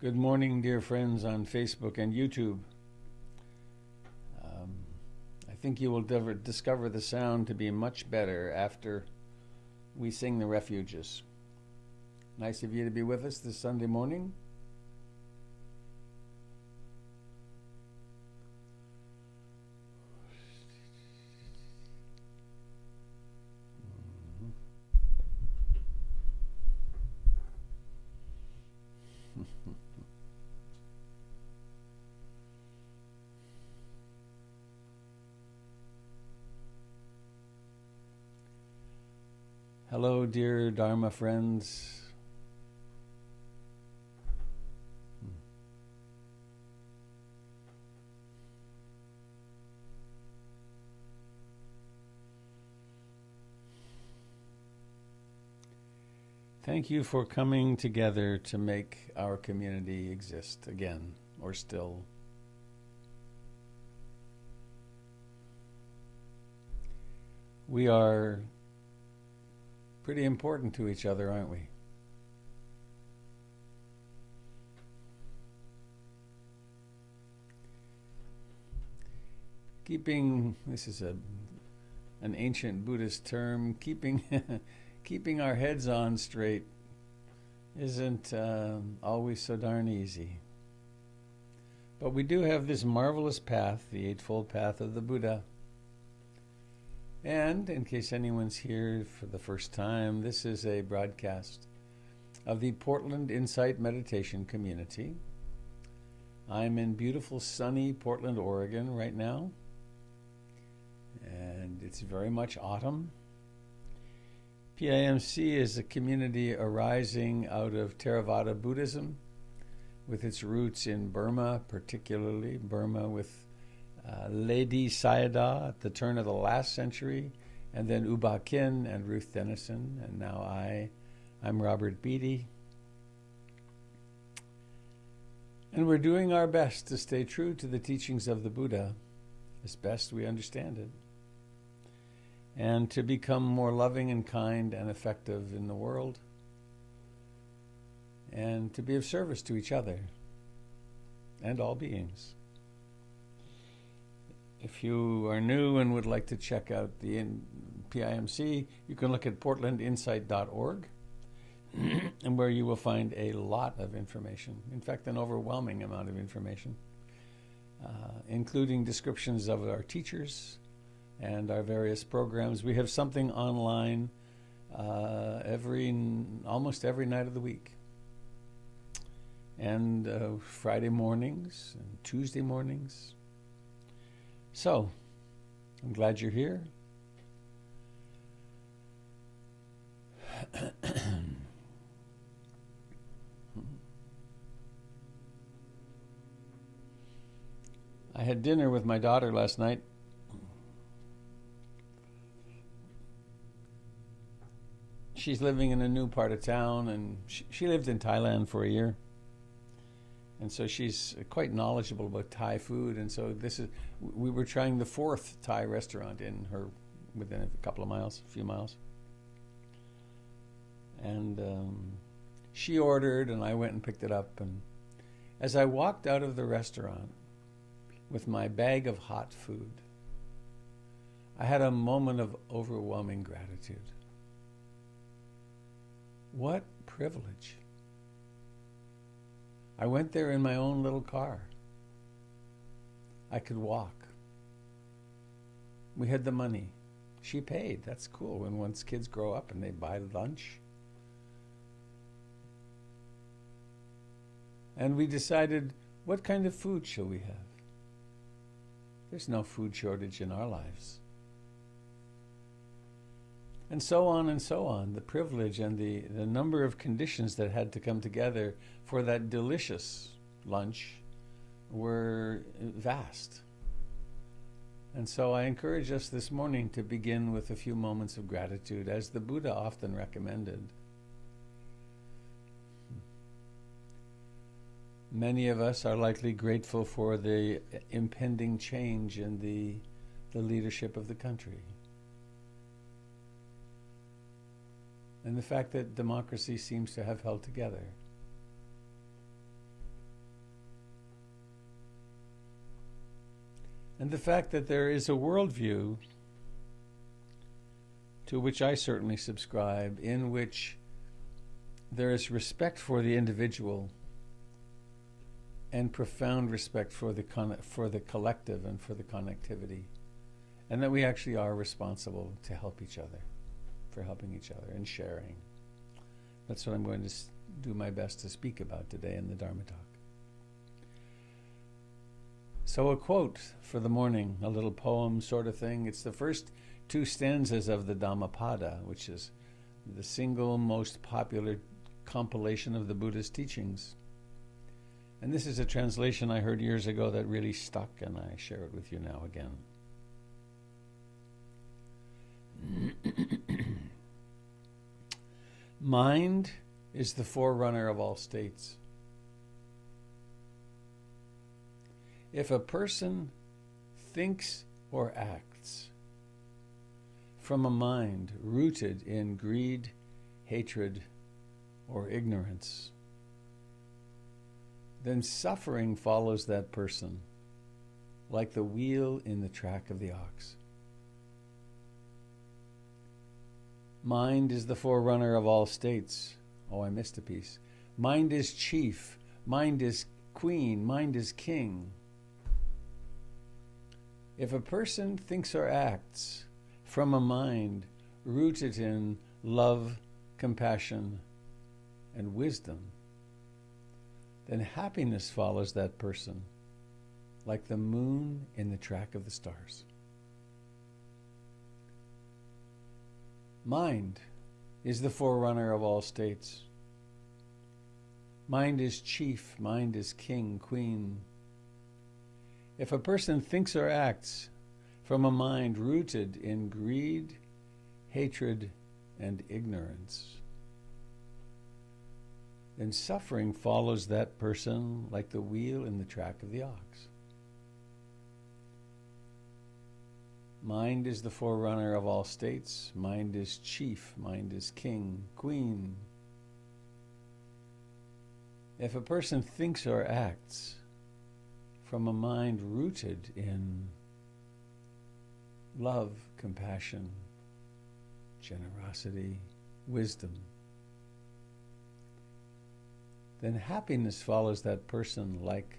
Good morning, dear friends on Facebook and YouTube. I think you will discover the sound to be much better after we sing the refuges. Nice of you to be with us this Sunday morning. Hello, dear Dharma friends. Thank you for coming together to make our community exist again, or still. We are pretty important to each other, aren't we? This is an ancient Buddhist term, keeping our heads on straight isn't always so darn easy. But we do have this marvelous path, the Eightfold Path of the Buddha. And in case anyone's here for the first time, this is a broadcast of the Portland Insight Meditation Community. I'm in beautiful sunny Portland, Oregon right now, and it's very much autumn. PIMC is a community arising out of Theravada Buddhism with its roots in Burma, particularly Burma with Ledi Sayadaw at the turn of the last century, and then U Ba Khin and Ruth Denison, and now I'm Robert Beatty. And we're doing our best to stay true to the teachings of the Buddha as best we understand it, and to become more loving and kind and effective in the world, and to be of service to each other and all beings. If you are new and would like to check out the PIMC, you can look at portlandinsight.org, and where you will find a lot of information. In fact, an overwhelming amount of information, including descriptions of our teachers and our various programs. We have something online almost every night of the week, and Friday mornings and Tuesday mornings. So, I'm glad you're here. I had dinner with my daughter last night. She's living in a new part of town, and she lived in Thailand for a year. And so she's quite knowledgeable about Thai food. And so we were trying the fourth Thai restaurant within a few miles. And she ordered, and I went and picked it up. And as I walked out of the restaurant with my bag of hot food, I had a moment of overwhelming gratitude. What privilege. I went there in my own little car. I could walk. We had the money. She paid. That's cool when once kids grow up and they buy lunch. And we decided, what kind of food shall we have? There's no food shortage in our lives. And so on and so on. The privilege and the number of conditions that had to come together for that delicious lunch were vast. And so I encourage us this morning to begin with a few moments of gratitude, as the Buddha often recommended. Many of us are likely grateful for the impending change in the leadership of the country, and the fact that democracy seems to have held together. And the fact that there is a worldview to which I certainly subscribe, in which there is respect for the individual and profound respect for the collective and for the connectivity, and that we actually are responsible to help each other, for helping each other and sharing. That's what I'm going to do my best to speak about today in the Dharma Talk. So a quote for the morning, a little poem sort of thing. It's the first 2 stanzas of the Dhammapada, which is the single most popular compilation of the Buddha's teachings. And this is a translation I heard years ago that really stuck, and I share it with you now again. Mind is the forerunner of all states. If a person thinks or acts from a mind rooted in greed, hatred, or ignorance, then suffering follows that person like the wheel in the track of the ox. Mind is the forerunner of all states. Oh, I missed a piece. Mind is chief. Mind is queen. Mind is king. If a person thinks or acts from a mind rooted in love, compassion, and wisdom, then happiness follows that person like the moon in the track of the stars. Mind is the forerunner of all states. Mind is chief, mind is king, queen. If a person thinks or acts from a mind rooted in greed, hatred, and ignorance, then suffering follows that person like the wheel in the track of the ox. Mind is the forerunner of all states. Mind is chief. Mind is king, queen. If a person thinks or acts from a mind rooted in love, compassion, generosity, wisdom, then happiness follows that person like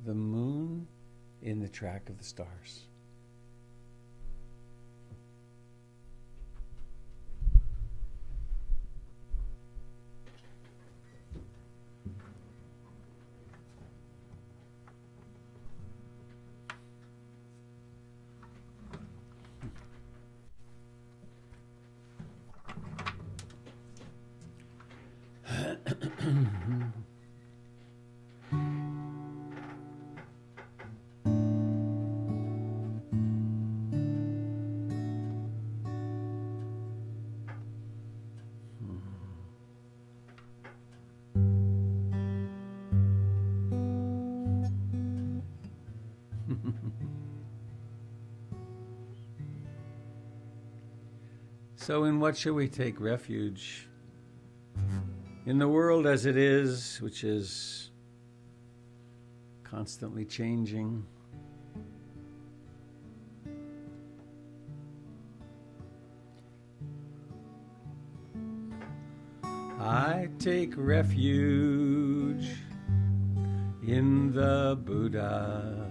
the moon in the track of the stars. So in what shall we take refuge? In the world as it is, which is constantly changing. I take refuge in the Buddha,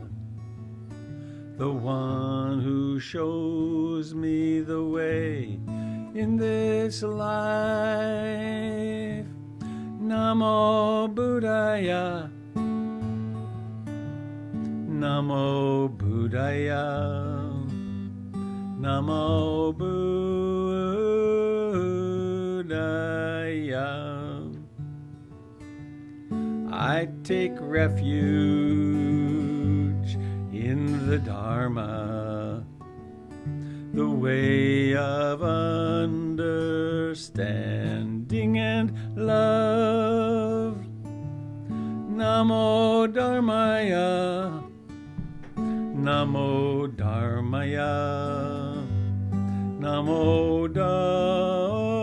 the one who shows me the way in this life. Namo Buddhaya, Namo Buddhaya, Namo Buddhaya. I take refuge in the Dharma, the way of understanding and love. Namo Dharmaya, Namo Dharmaya, Namo Dharmaya.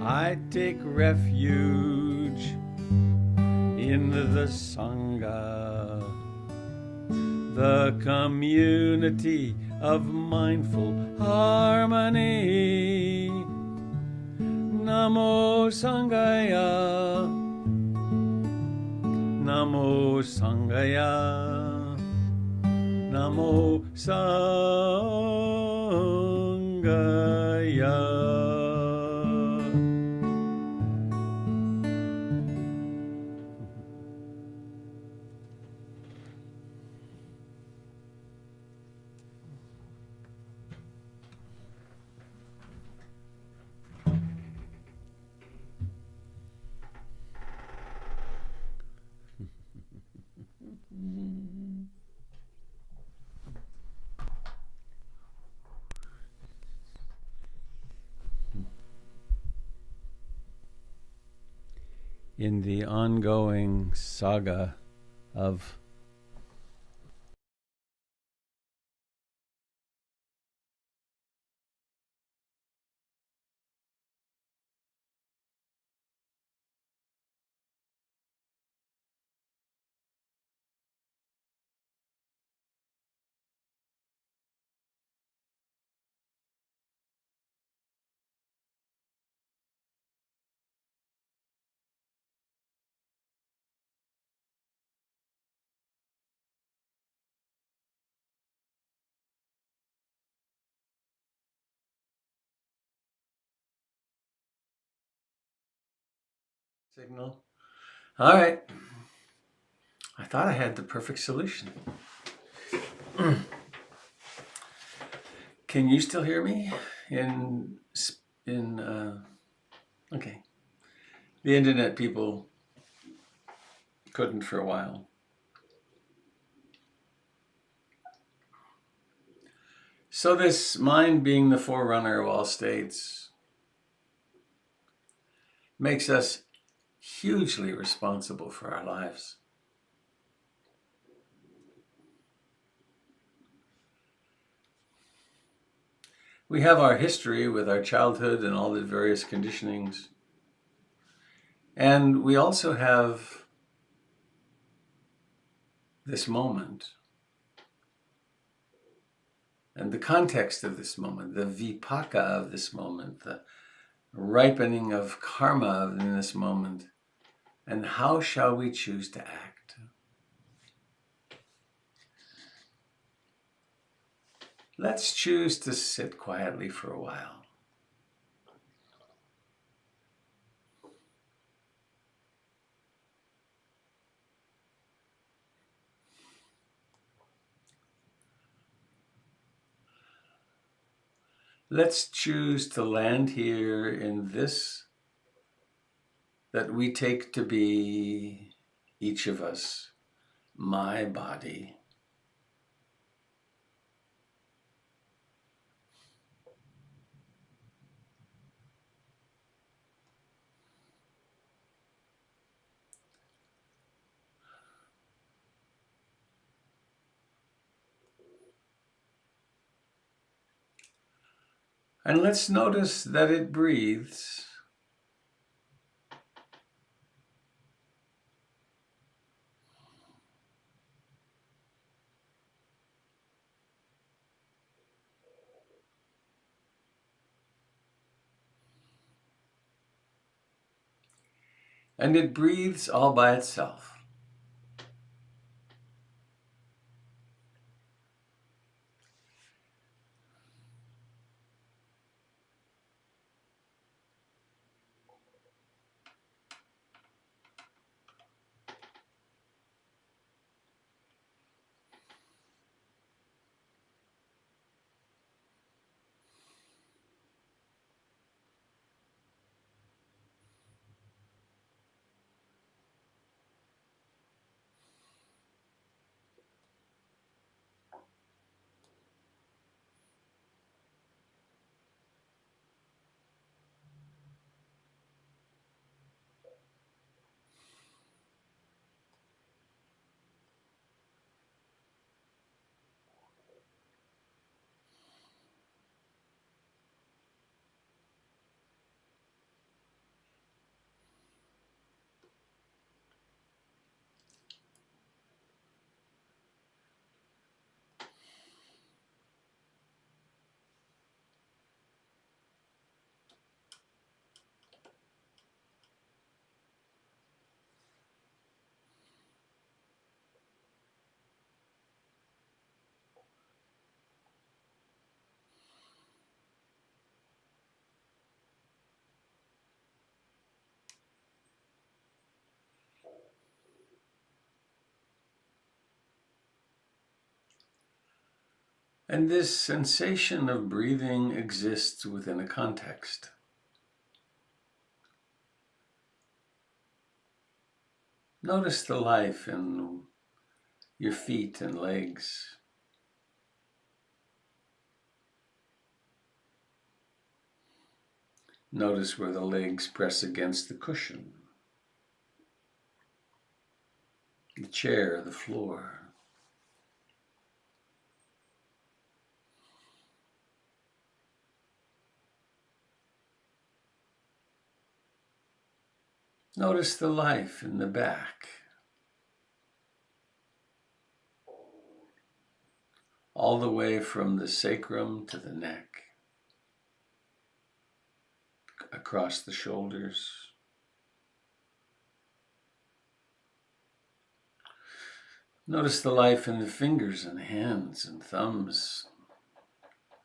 I take refuge in the Sangha, the community of mindful harmony. Namo Sangaya, Namo Sangaya, Namo Sangaya. In the ongoing saga of signal. All right. I thought I had the perfect solution. Can you still hear me? Okay. The internet people couldn't for a while. So this mind being the forerunner of all states makes us hugely responsible for our lives. We have our history with our childhood and all the various conditionings. And we also have this moment and the context of this moment, the vipaka of this moment, the ripening of karma in this moment. And how shall we choose to act? Let's choose to sit quietly for a while. Let's choose to land here in this that we take to be, each of us, my body. And let's notice that it breathes. And it breathes all by itself. And this sensation of breathing exists within a context. Notice the life in your feet and legs. Notice where the legs press against the cushion, the chair, the floor. Notice the life in the back, all the way from the sacrum to the neck, across the shoulders. Notice the life in the fingers and hands and thumbs,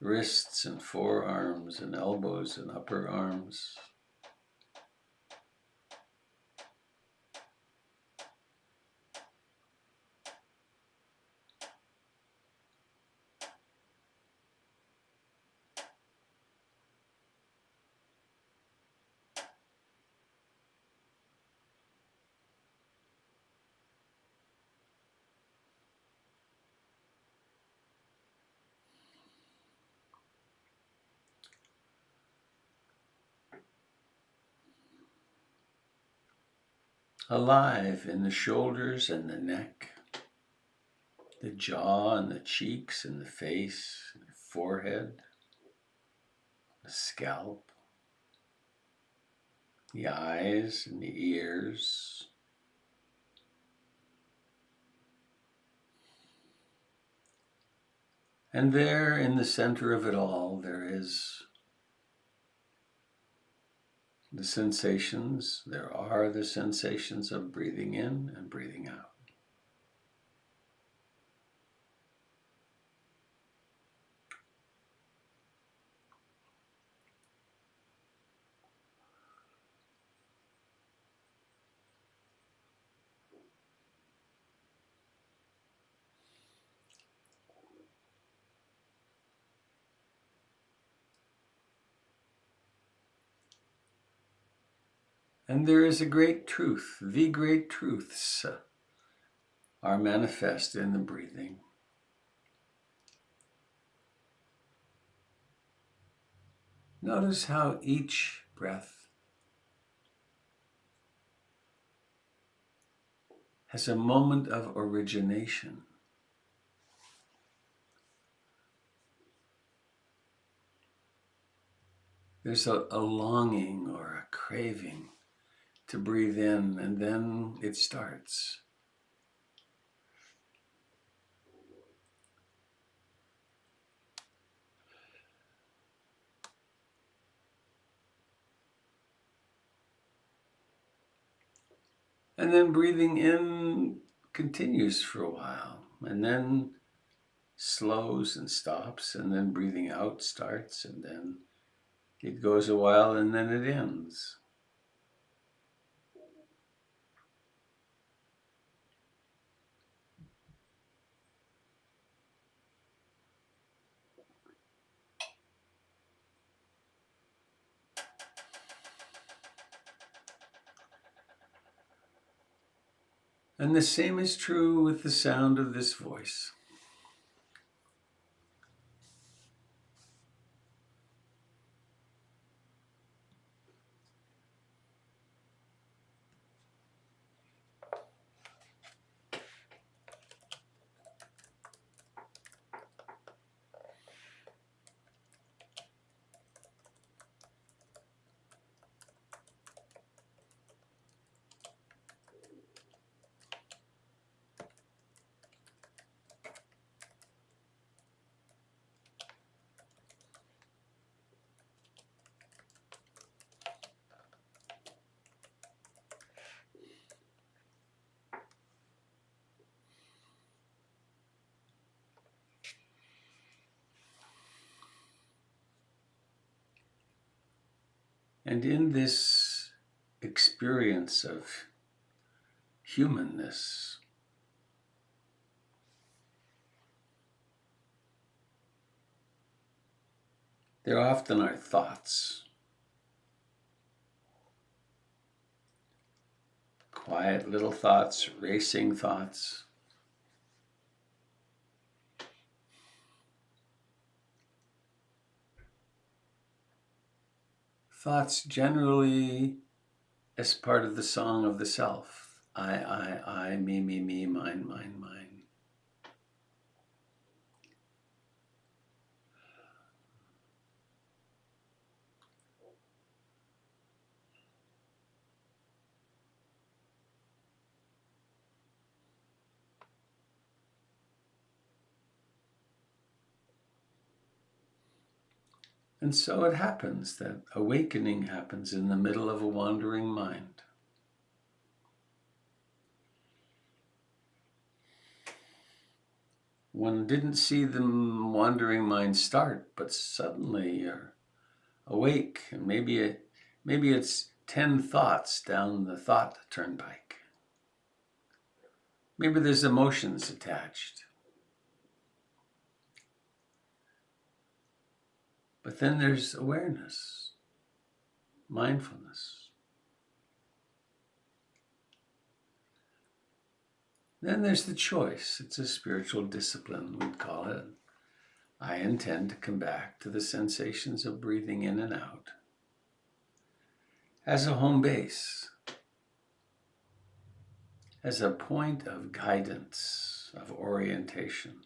wrists and forearms and elbows and upper arms. Alive in the shoulders and the neck, the jaw and the cheeks and the face, the forehead, the scalp, the eyes and the ears. And there in the center of it all, there is the sensations. There are the sensations of breathing in and breathing out. And there is a great truth. The great truths are manifest in the breathing. Notice how each breath has a moment of origination. There's a longing or a craving to breathe in, and then it starts. And then breathing in continues for a while, and then slows and stops, and then breathing out starts, and then it goes a while, and then it ends. And the same is true with the sound of this voice. And in this experience of humanness, there often are thoughts. Quiet little thoughts, racing thoughts. Thoughts generally as part of the song of the self. I, me, mine, mine. And so it happens that awakening happens in the middle of a wandering mind. One didn't see the wandering mind start, but suddenly you're awake, and maybe it's 10 thoughts down the thought turnpike. Maybe there's emotions attached. But then there's awareness, mindfulness. Then there's the choice. It's a spiritual discipline, we'd call it. I intend to come back to the sensations of breathing in and out as a home base, as a point of guidance, of orientation.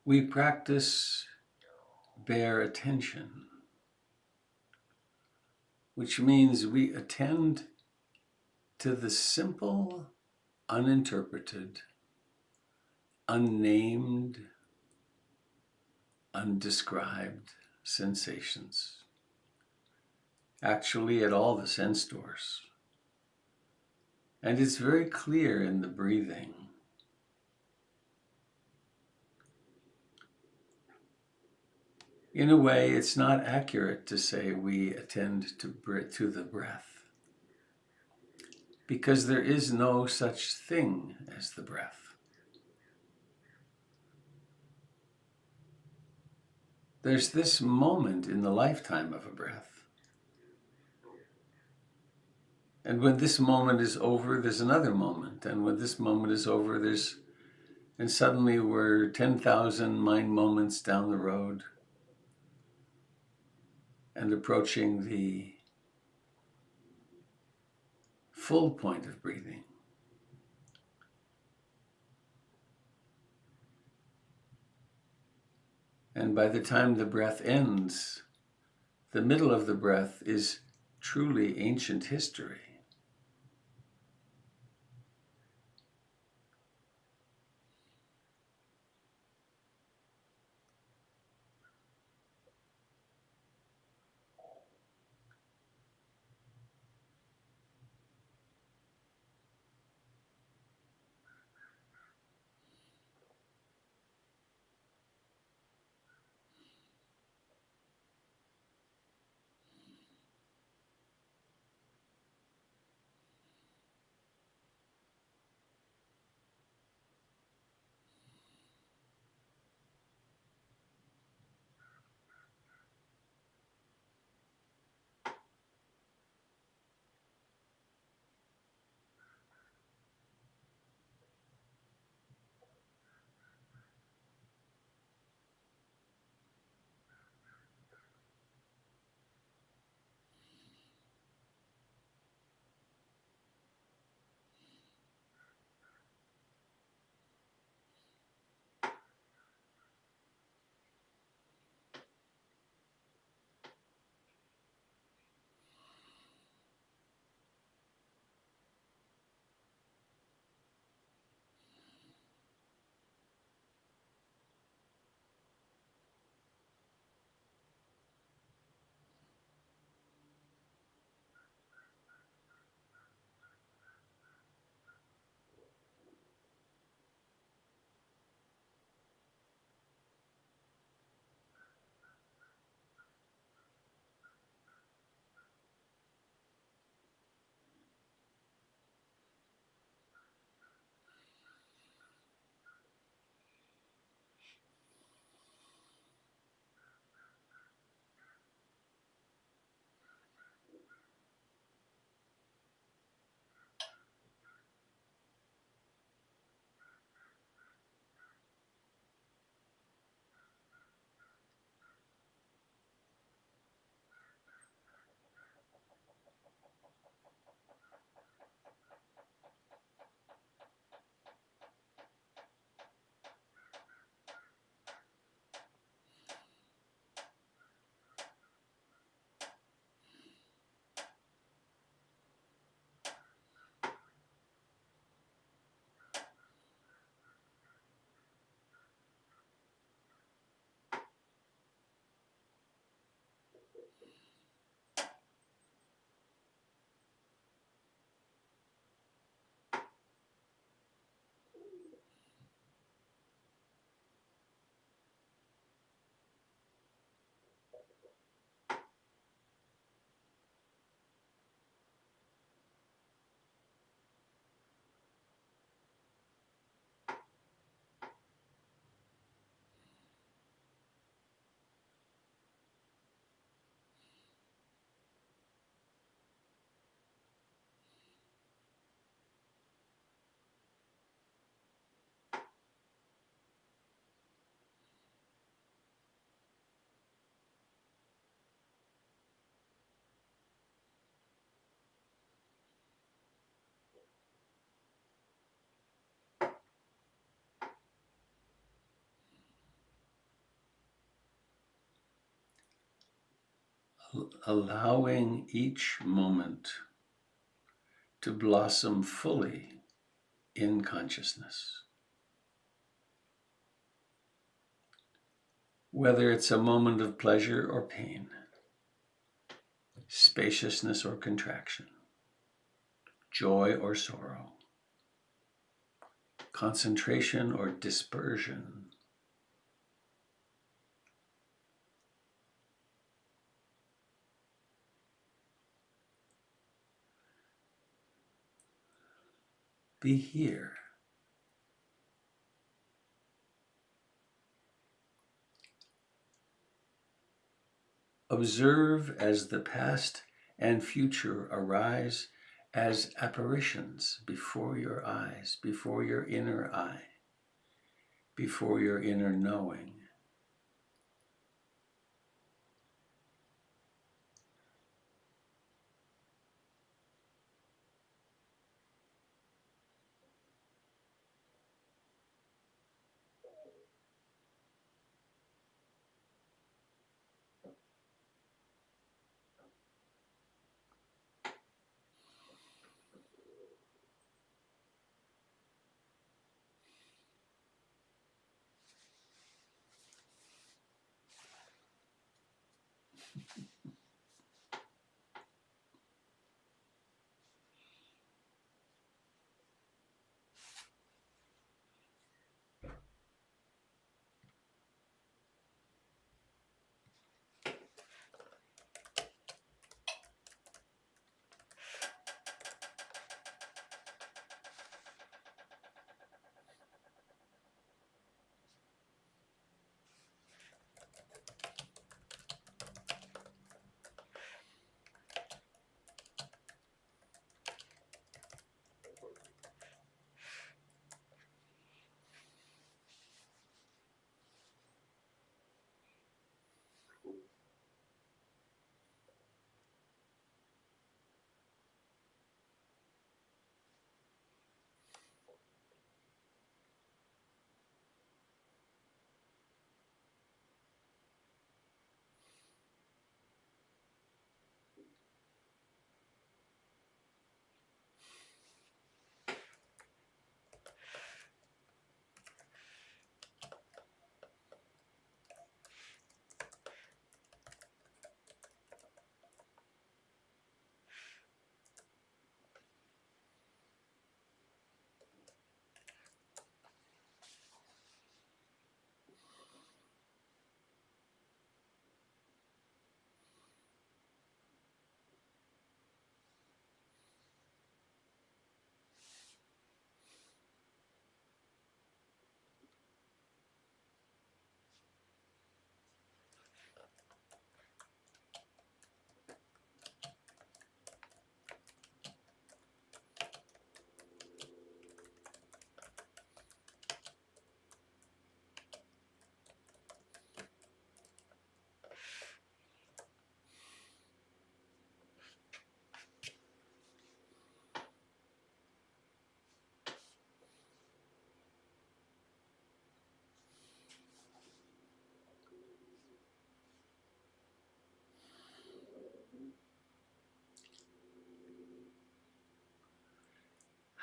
We practice bare attention, which means we attend to the simple, uninterpreted, unnamed, undescribed sensations, actually at all the sense doors. And it's very clear in the breathing. In a way, it's not accurate to say we attend to the breath, because there is no such thing as the breath. There's this moment in the lifetime of a breath. And when this moment is over, there's another moment. And when this moment is over, and suddenly we're 10,000 mind moments down the road and approaching the full point of breathing. And by the time the breath ends, the middle of the breath is truly ancient history. allowing each moment to blossom fully in consciousness. Whether it's a moment of pleasure or pain, spaciousness or contraction, joy or sorrow, concentration or dispersion. Be here. Observe as the past and future arise as apparitions before your eyes, before your inner eye, before your inner knowing.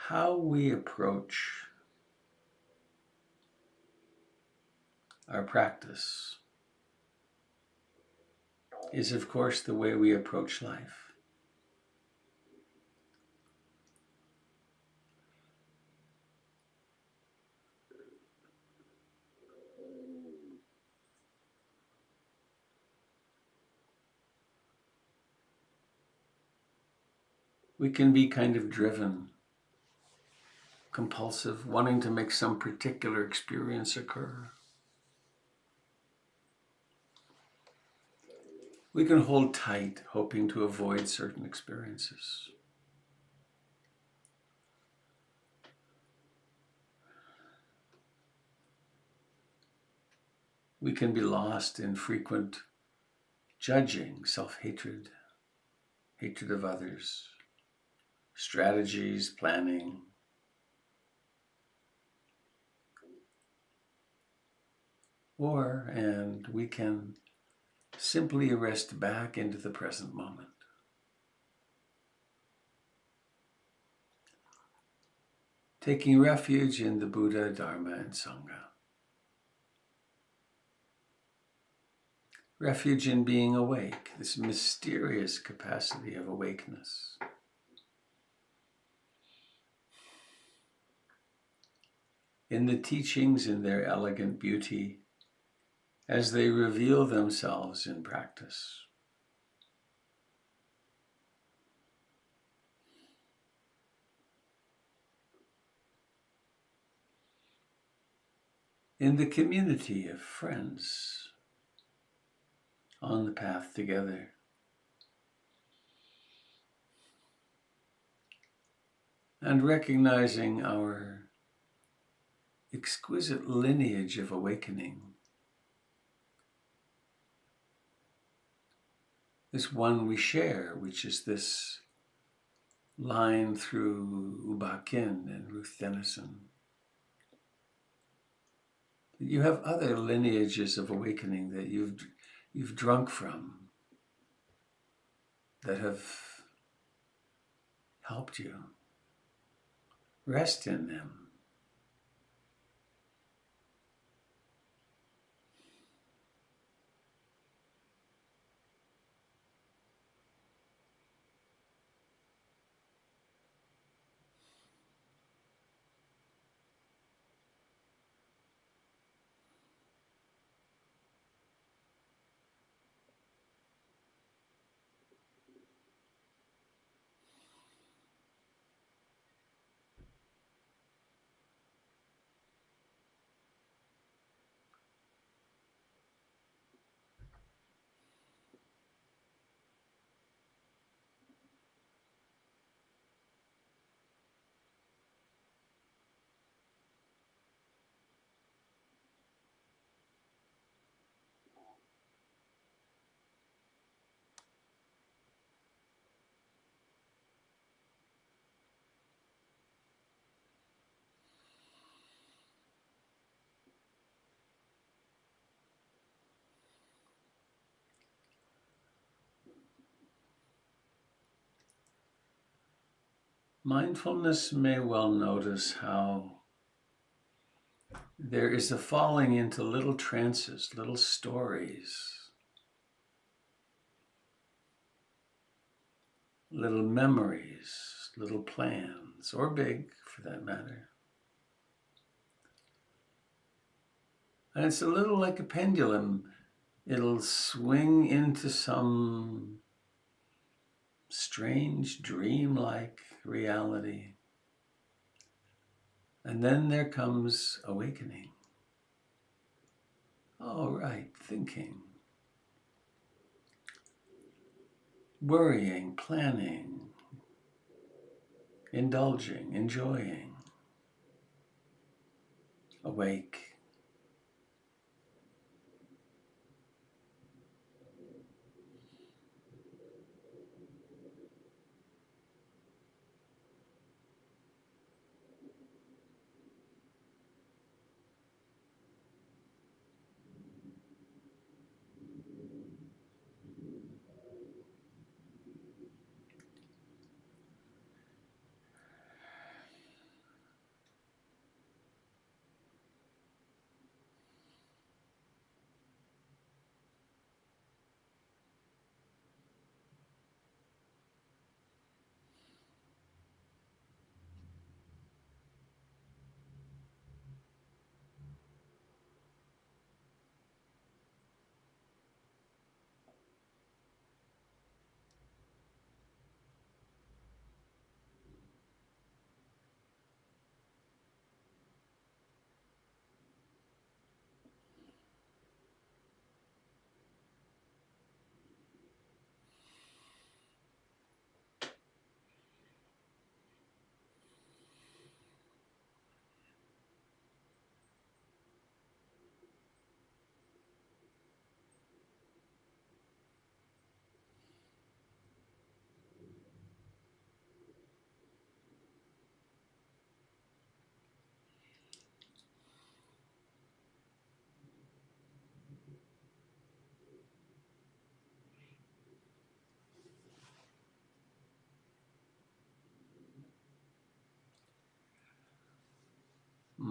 How we approach our practice is, of course, the way we approach life. We can be kind of driven, compulsive, wanting to make some particular experience occur. We can hold tight, hoping to avoid certain experiences. We can be lost in frequent judging, self-hatred, hatred of others, strategies, planning. And we can simply rest back into the present moment. Taking refuge in the Buddha, Dharma, and Sangha. Refuge in being awake, this mysterious capacity of awakeness. In the teachings, in their elegant beauty, as they reveal themselves in practice. In the community of friends on the path together. And recognizing our exquisite lineage of awakening. This one we share, which is this line through Uba Khin and Ruth Denison. You have other lineages of awakening that you've drunk from, that have helped you. Rest in them. Mindfulness may well notice how there is a falling into little trances, little stories, little memories, little plans, or big for that matter. And it's a little like a pendulum. It'll swing into some strange, dreamlike reality. And then there comes awakening. Oh, right, thinking. Worrying, planning, indulging, enjoying. Awake.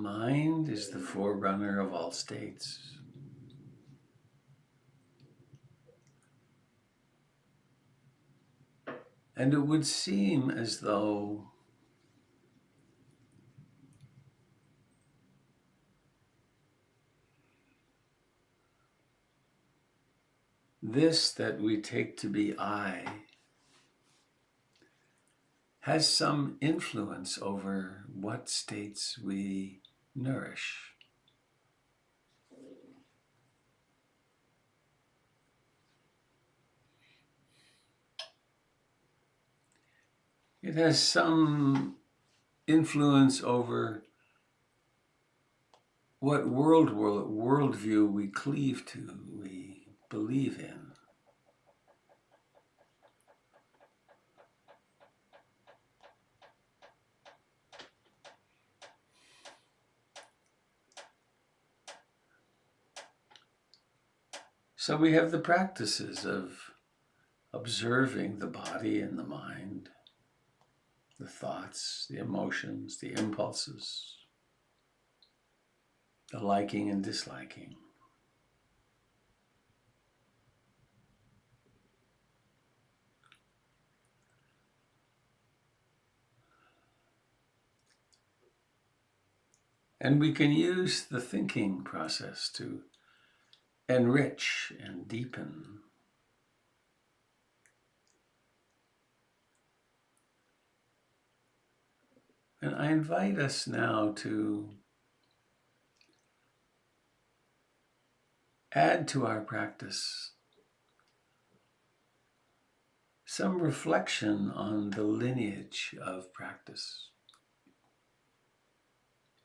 mind is the forerunner of all states. And it would seem as though this that we take to be I has some influence over what states we nourish. It has some influence over what worldview we cleave to, we believe in. So we have the practices of observing the body and the mind, the thoughts, the emotions, the impulses, the liking and disliking. And we can use the thinking process to enrich and deepen. And I invite us now to add to our practice some reflection on the lineage of practice,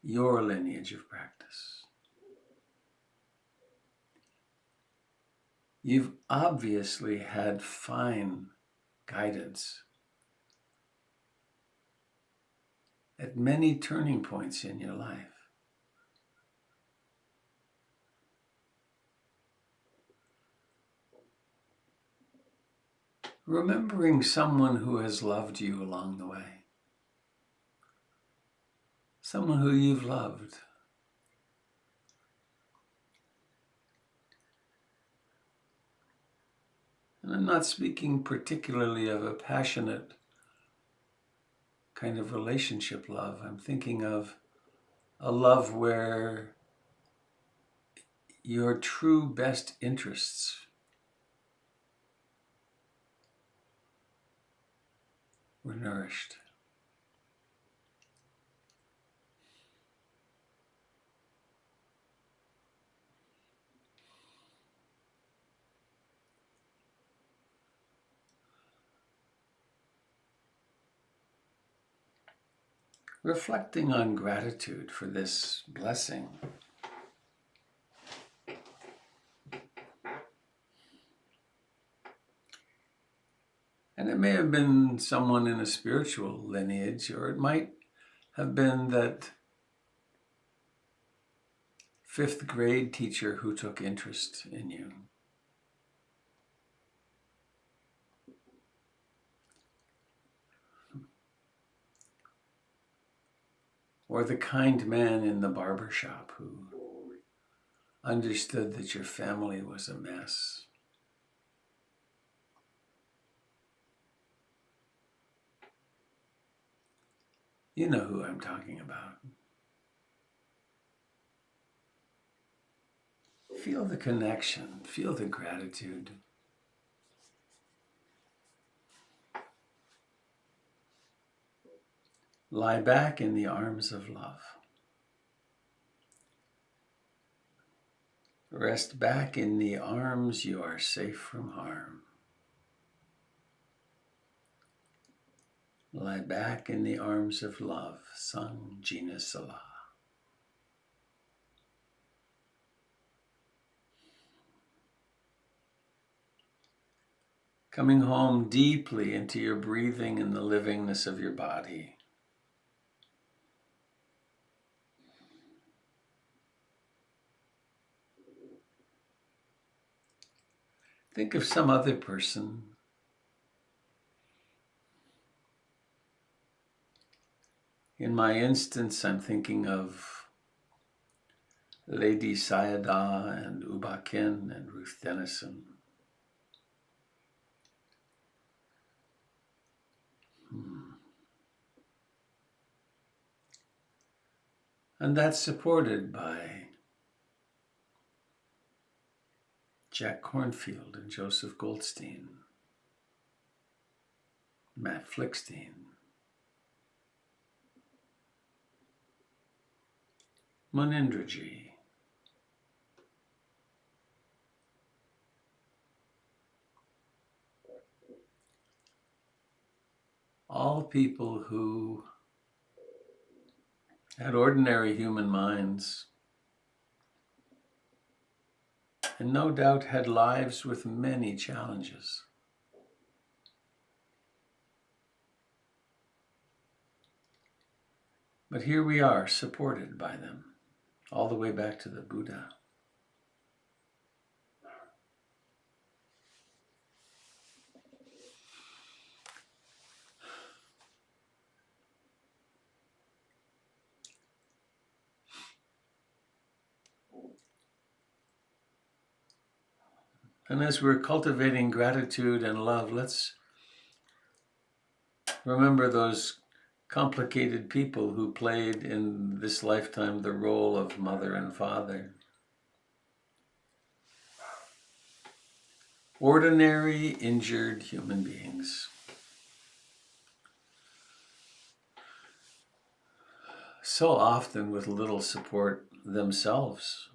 your lineage of practice. You've obviously had fine guidance at many turning points in your life. Remembering someone who has loved you along the way, someone who you've loved. And I'm not speaking particularly of a passionate kind of relationship love. I'm thinking of a love where your true best interests were nourished. Reflecting on gratitude for this blessing. And it may have been someone in a spiritual lineage, or it might have been that fifth grade teacher who took interest in you. Or the kind man in the barber shop who understood that your family was a mess. You know who I'm talking about. Feel the connection, feel the gratitude. Lie back in the arms of love. Rest back in the arms you are safe from harm. Lie back in the arms of love, Sang Jina Salah. Coming home deeply into your breathing and the livingness of your body. Think of some other person. In my instance, I'm thinking of Lady Sayadaw and Uba Kin and Ruth Denison. And that's supported by Jack Kornfield and Joseph Goldstein, Matt Flickstein, Munindraji, all people who had ordinary human minds and no doubt had lives with many challenges. But here we are, supported by them, all the way back to the Buddha. And as we're cultivating gratitude and love, let's remember those complicated people who played in this lifetime the role of mother and father. Ordinary, injured human beings. So often with little support themselves.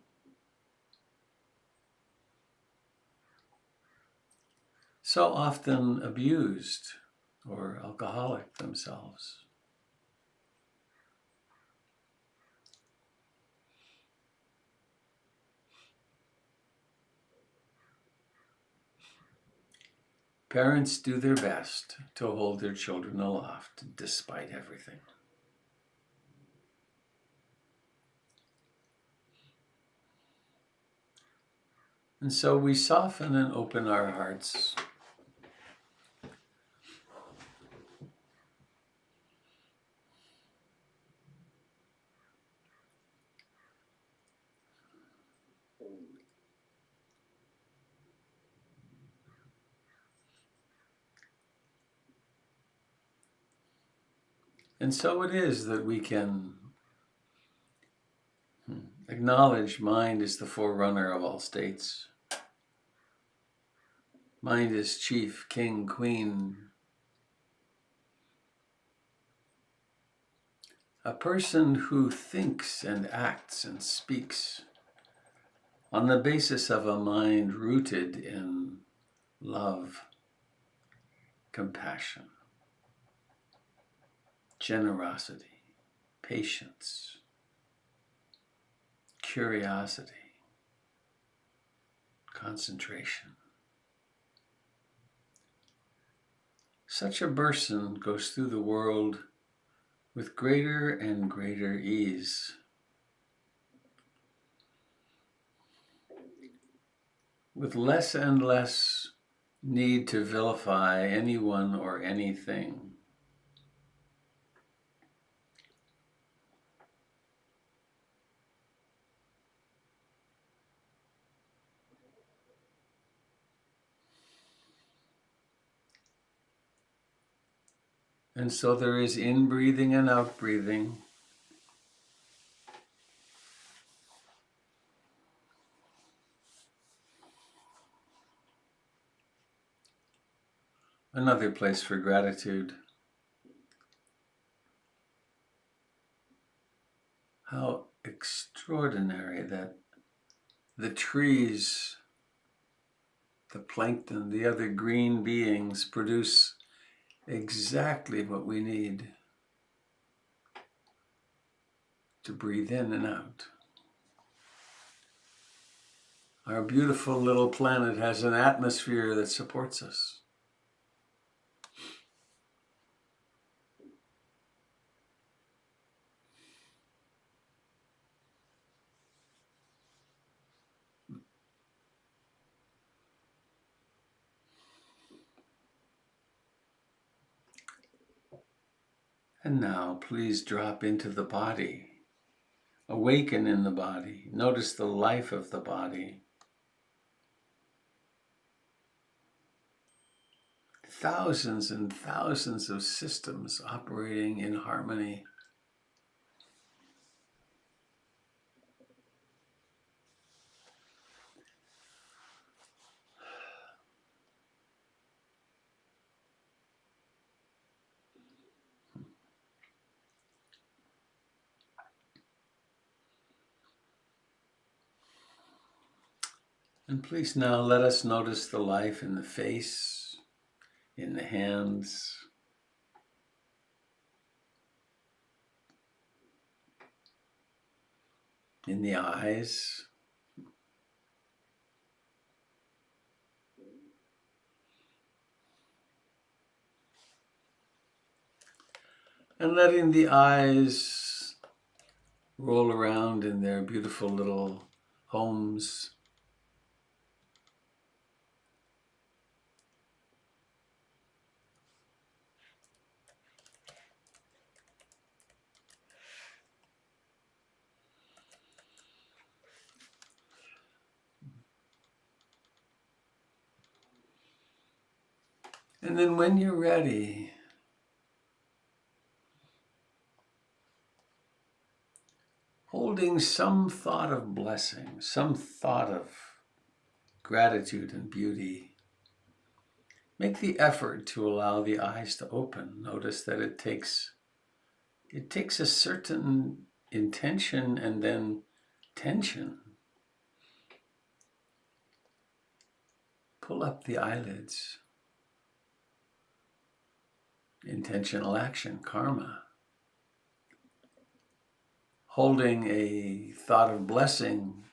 So often abused or alcoholic themselves. Parents do their best to hold their children aloft despite everything. And so we soften and open our hearts. And so it is that we can acknowledge mind is the forerunner of all states. Mind is chief, king, queen. A person who thinks and acts and speaks on the basis of a mind rooted in love, compassion, generosity, patience, curiosity, concentration. Such a person goes through the world with greater and greater ease, with less and less need to vilify anyone or anything. And so there is in-breathing and out-breathing. Another place for gratitude. How extraordinary that the trees, the plankton, the other green beings produce exactly what we need to breathe in and out. Our beautiful little planet has an atmosphere that supports us. And now please drop into the body. Awaken in the body. Notice the life of the body. Thousands and thousands of systems operating in harmony. And please now let us notice the life in the face, in the hands, in the eyes. And letting the eyes roll around in their beautiful little homes. And then when you're ready, holding some thought of blessing, some thought of gratitude and beauty, make the effort to allow the eyes to open. Notice that it takes a certain intention and then tension. Pull up the eyelids. Intentional action, karma. Holding a thought of blessing,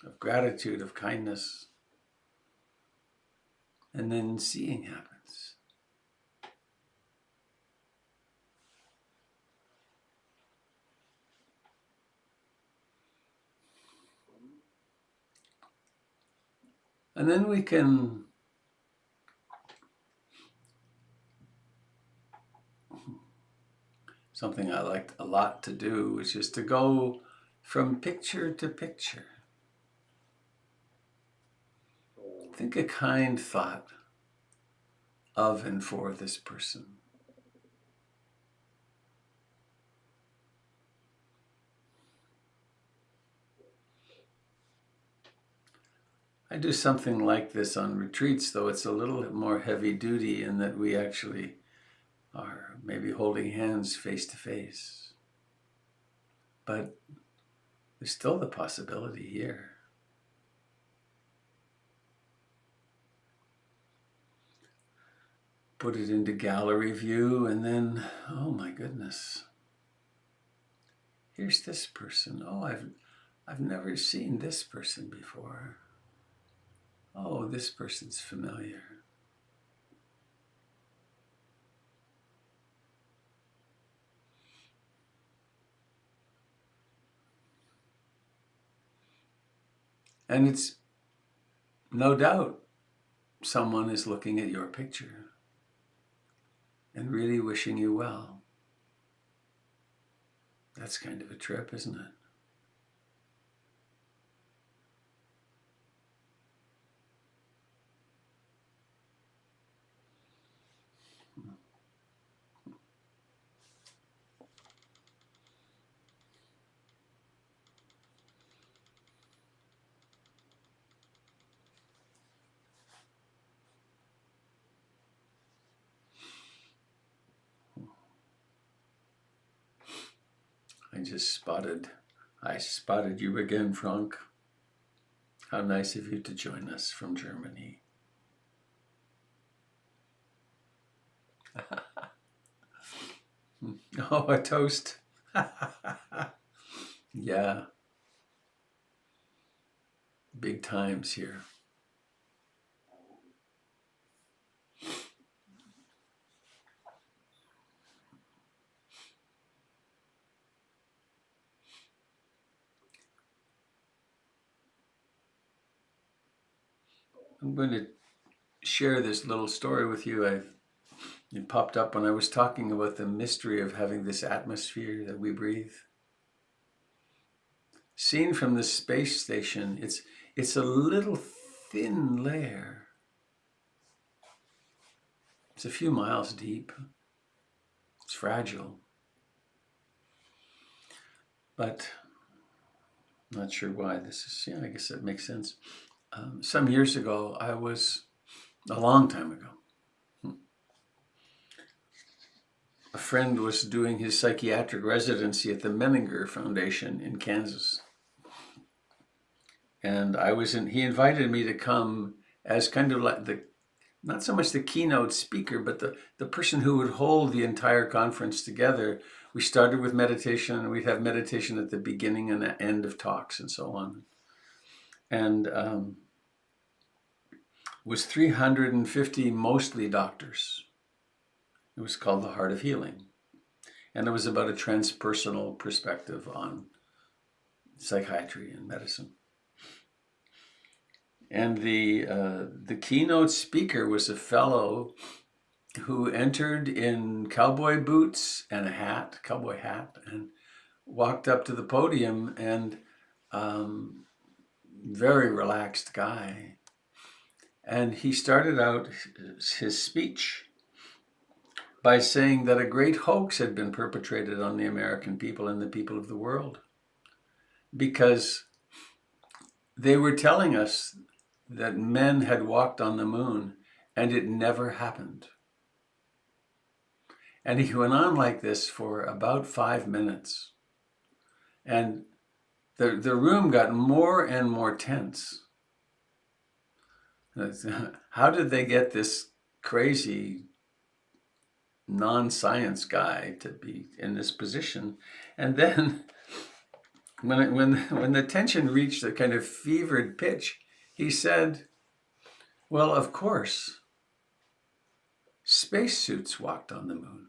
of gratitude, of kindness, and then seeing happens. And then we can something I liked a lot to do, which is to go from picture to picture. Think a kind thought of and for this person. I do something like this on retreats, though it's a little more heavy duty in that we actually are maybe holding hands face to face. But there's still the possibility here. Put it into gallery view and then, oh my goodness, here's this person. Oh, I've never seen this person before. Oh, this person's familiar. And it's no doubt someone is looking at your picture and really wishing you well. That's kind of a trip, isn't it? I spotted you again, Frank. How nice of you to join us from Germany. Oh, a toast. Yeah. Big times here. I'm going to share this little story with you. It popped up when I was talking about the mystery of having this atmosphere that we breathe. seen from the space station, it's a little thin layer. It's a few miles deep. It's fragile. But I'm not sure why this is, I guess that makes sense. Some years ago, a long time ago, a friend was doing his psychiatric residency at the Menninger Foundation in Kansas. And he invited me to come as kind of like not so much the keynote speaker, but the person who would hold the entire conference together. We started with meditation, and we'd have meditation at the beginning and the end of talks and so on. And was 350 mostly doctors. It was called The Heart of Healing. And it was about a transpersonal perspective on psychiatry and medicine. And the keynote speaker was a fellow who entered in cowboy boots and cowboy hat, and walked up to the podium, and very relaxed guy. And he started out his speech by saying that a great hoax had been perpetrated on the American people and the people of the world, because they were telling us that men had walked on the moon, and it never happened. And he went on like this for about 5 minutes. And the room got more and more tense. How did they get this crazy non-science guy to be in this position? And then when the tension reached a kind of fevered pitch, he said, well, of course, spacesuits walked on the moon.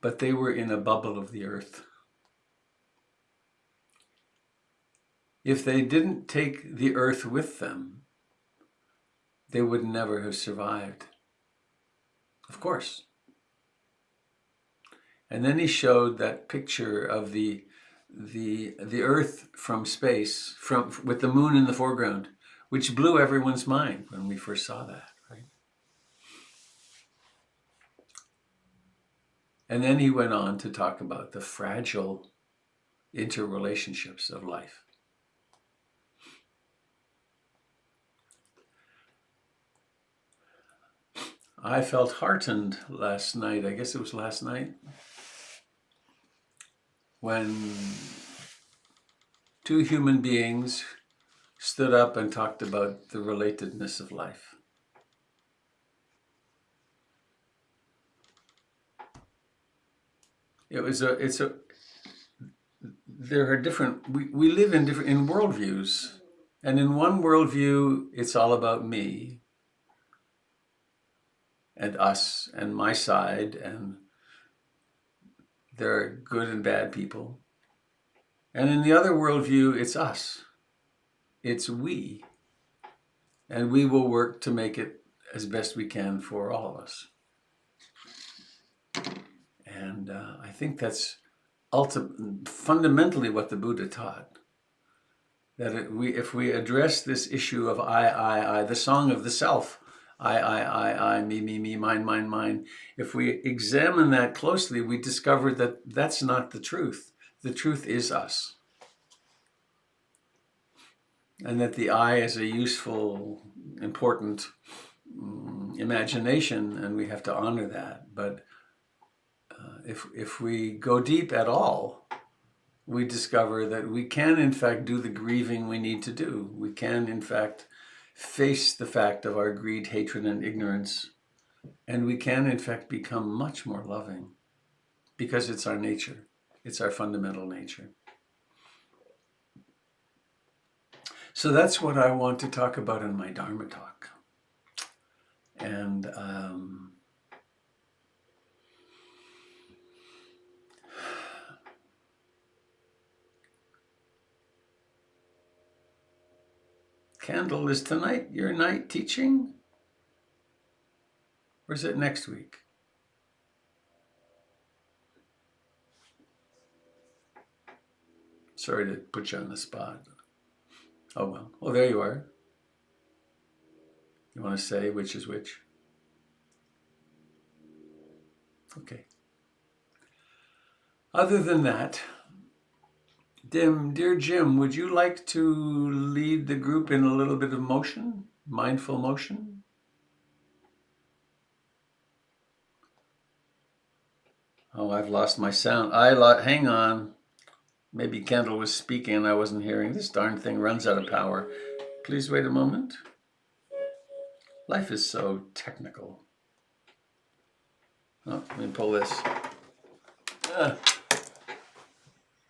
But they were in a bubble of the earth. If they didn't take the earth with them, they would never have survived. Of course. And then he showed that picture of the earth from space, with the moon in the foreground, which blew everyone's mind when we first saw that, right? And then he went on to talk about the fragile interrelationships of life. I felt heartened last night, I guess it was last night, when two human beings stood up and talked about the relatedness of life. There are different, we live in worldviews, and in one worldview, it's all about me and us and my side, and there are good and bad people. And in the other worldview, it's us. It's we. And we will work to make it as best we can for all of us. And I think that's fundamentally what the Buddha taught. That if we address this issue of I, the song of the self, I, me, mine, mine. If we examine that closely, we discover that that's not the truth. The truth is us. And that the I is a useful, important imagination, and we have to honor that. But if we go deep at all, we discover that we can, in fact, do the grieving we need to do. We can, in fact, face the fact of our greed, hatred, and ignorance. And we can, in fact, become much more loving, because it's our nature. It's our fundamental nature. So that's what I want to talk about in my Dharma talk. And Candle, is tonight your night teaching? Or is it next week? Sorry to put you on the spot. Oh, well. Well, there you are. You want to say which is which? Okay. Other than that, dear Jim, would you like to lead the group in a little bit of motion? Mindful motion? Oh, I've lost my sound. Hang on. Maybe Kendall was speaking and I wasn't hearing. This darn thing runs out of power. Please wait a moment. Life is so technical. Oh, let me pull this.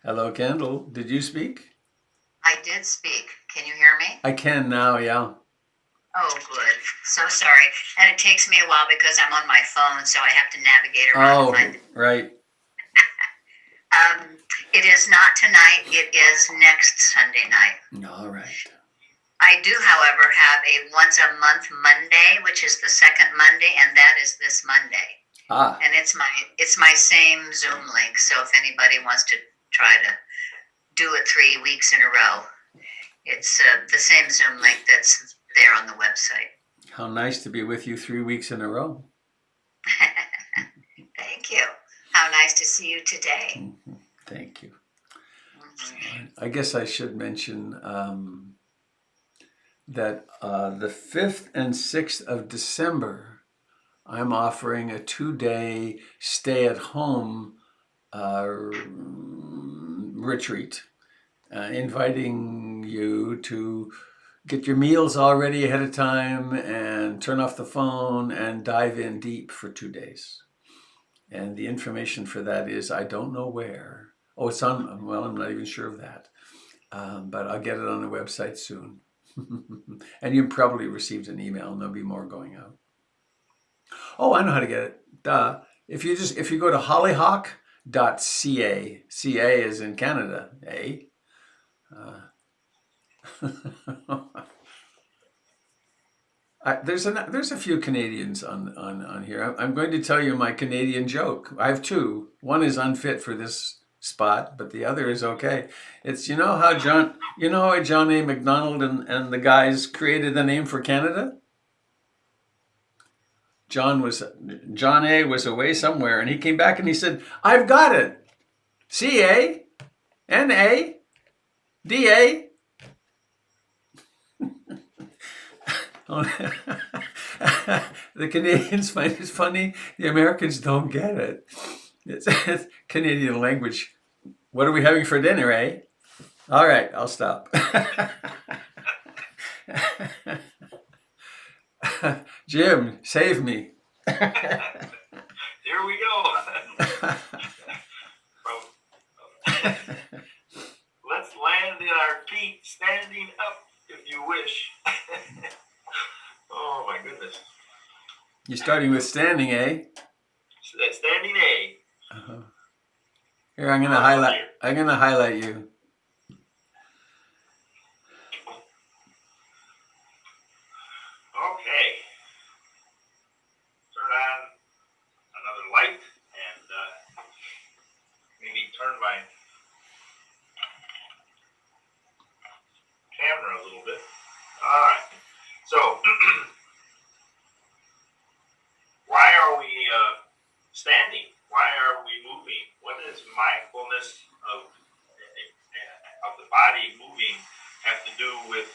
Hello, Kendall. Did you speak? I did speak. Can you hear me? I can now, yeah. Oh, good. So sorry. And it takes me a while because I'm on my phone, so I have to navigate around. Oh, right. It is not tonight. It is next Sunday night. All right. I do, however, have a once-a-month Monday, which is the second Monday, and that is this Monday. Ah. And it's my same Zoom link, so if anybody wants to try to do it 3 weeks in a row, it's the same Zoom link that's there on the website. How nice to be with you 3 weeks in a row. Thank you. How nice to see you today. Mm-hmm. Thank you. Mm-hmm. I guess I should mention that the 5th and 6th of December, I'm offering a 2-day stay-at-home retreat, inviting you to get your meals all ready ahead of time and turn off the phone and dive in deep for 2 days. And the information for that is, I don't know where. Oh, it's on, well, I'm not even sure of that. But I'll get it on the website soon. And you probably received an email and there'll be more going out. Oh, I know how to get it. Duh. If you go to hollyhock.ca, CA is in Canada, eh? There's a few Canadians on here. I'm going to tell you my Canadian joke. I have two. One is unfit for this spot, but the other is okay. It's how John A. MacDonald and the guys created the name for Canada? John A. was away somewhere and he came back and he said, I've got it. CANADA. The Canadians find it funny. The Americans don't get it. It's Canadian language. What are we having for dinner, eh? All right, I'll stop. Jim, save me. Here we go. Let's land in our feet, standing up, if you wish. Oh my goodness. You're starting with standing, eh? Standing A. Uh-huh. Here, I'm gonna highlight you. Okay. Turn on another light and maybe turn my camera a little bit. All right. So, why are we standing? Why are we moving? What does mindfulness of the body moving have to do with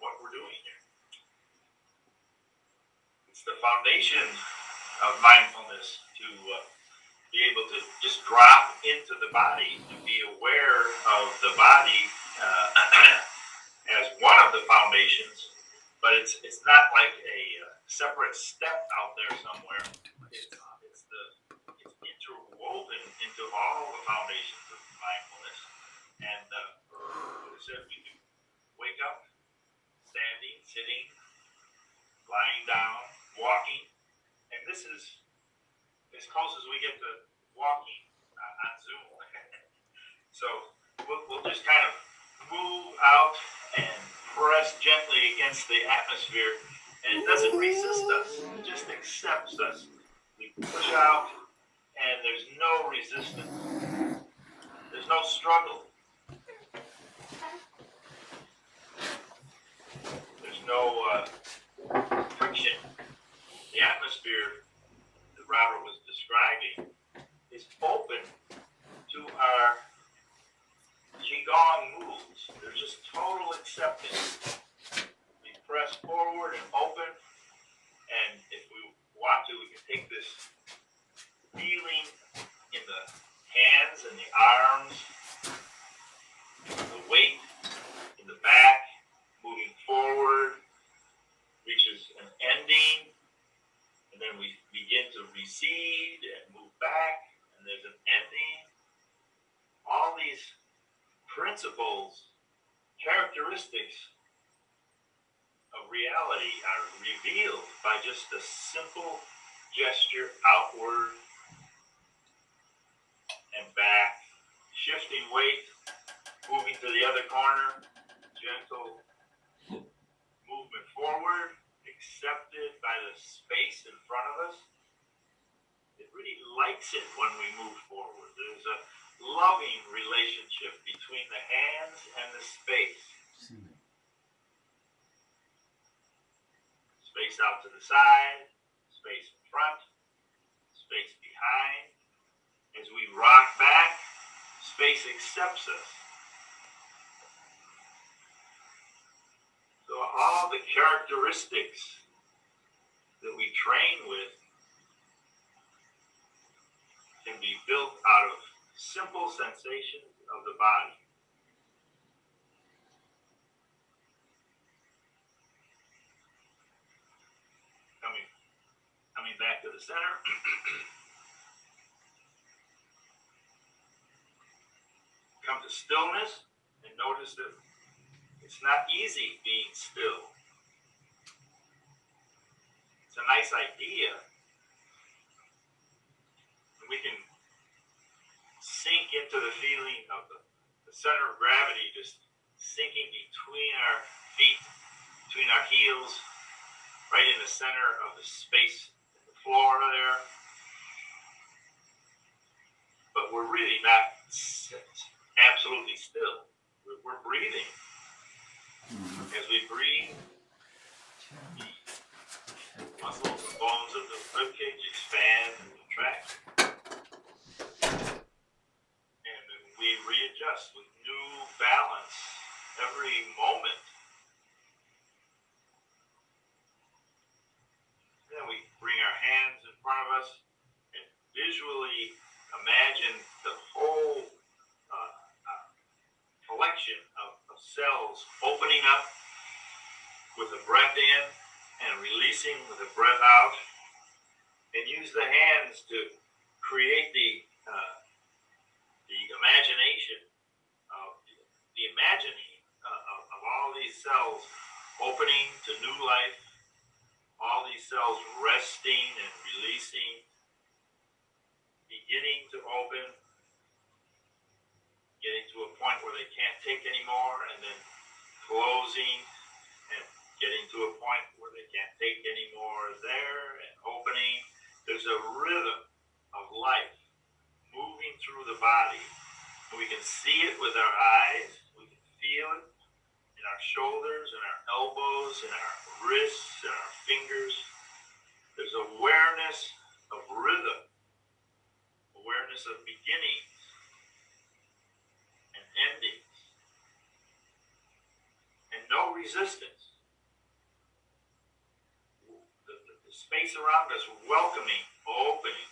what we're doing here? It's the foundation of mindfulness to be able to just drop into the body, to be aware of the body as one of the foundations, but it's not like a separate step out there somewhere. It's interwoven into all the foundations of mindfulness. And what is it we do? Wake up, standing, sitting, lying down, walking. And this is as close as we get to walking on Zoom. So we'll just kind of move out and press gently against the atmosphere, and it doesn't resist us, it just accepts us. We push out, and there's no resistance, there's no struggle. up and we press forward and open. And if we want to, we can take this feeling in the hands and the arms, the weight in the back, moving forward, reaches an ending, and then we begin to recede and move back, and there's an ending. All these principles, characteristics of reality are revealed by just a simple gesture outward and back, shifting weight, moving to the other corner, gentle movement forward, accepted by the space in front of us. It really likes it when we move forward. There's a loving relationship between the hands and the space. Space out to the side, space in front, space behind. As we rock back, space accepts us. So all the characteristics that we train with can be built out of simple sensations of the body. Coming back to the center. Come to stillness and notice that it's not easy being still. It's a nice idea. And we can sink into the feeling of the center of gravity just sinking between our feet, between our heels, right in the center of the space in the floor there. But we're really not absolutely still. We're breathing. As we breathe, the muscles and bones of the ribcage expand and contract. And we readjust with new balance every moment. Then we bring our hands in front of us and visually imagine the whole collection of cells opening up with a breath in and releasing with a breath out, and use the hands to create the imagination of the imagining of all these cells opening to new life, all these cells resting and releasing, beginning to open, getting to a point where they can't take anymore, and then closing and getting to a point where they can't take anymore there and opening. There's a rhythm of life moving through the body. And we can see it with our eyes. We can feel it in our shoulders, in our elbows, in our wrists, in our fingers. There's awareness of rhythm, awareness of beginnings and endings, and no resistance. The space around us welcoming, opening.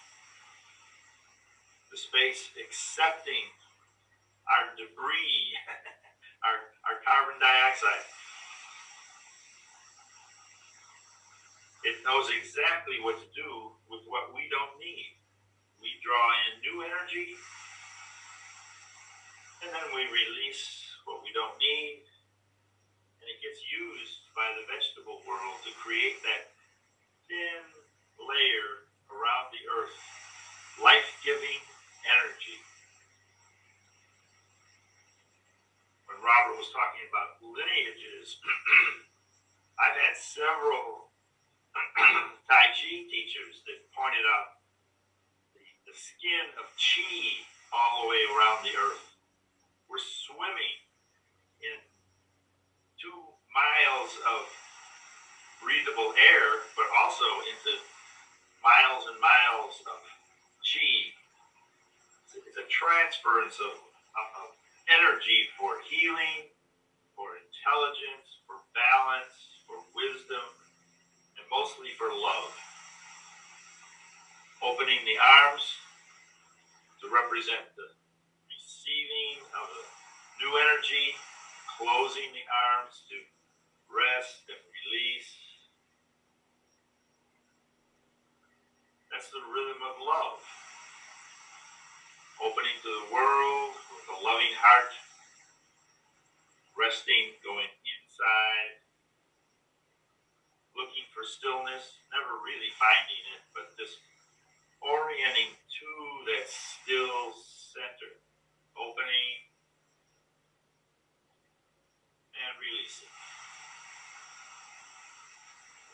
The space accepting our debris, our carbon dioxide. It knows exactly what to do with what we don't need. We draw in new energy, and then we release what we don't need, and it gets used by the vegetable world to create that thin layer around the earth, life-giving energy. When Robert was talking about lineages, I've had several Tai Chi teachers that pointed out the skin of Chi all the way around the earth. We're swimming in 2 miles of breathable air, but also into miles and miles of Chi. It's a transference of energy for healing, for intelligence, for balance, for wisdom, and mostly for love. Opening the arms to represent the receiving of the new energy, closing the arms to rest and release. That's the rhythm of love. Opening to the world with a loving heart, resting, going inside, looking for stillness, never really finding it, but just orienting to that still center, opening and releasing.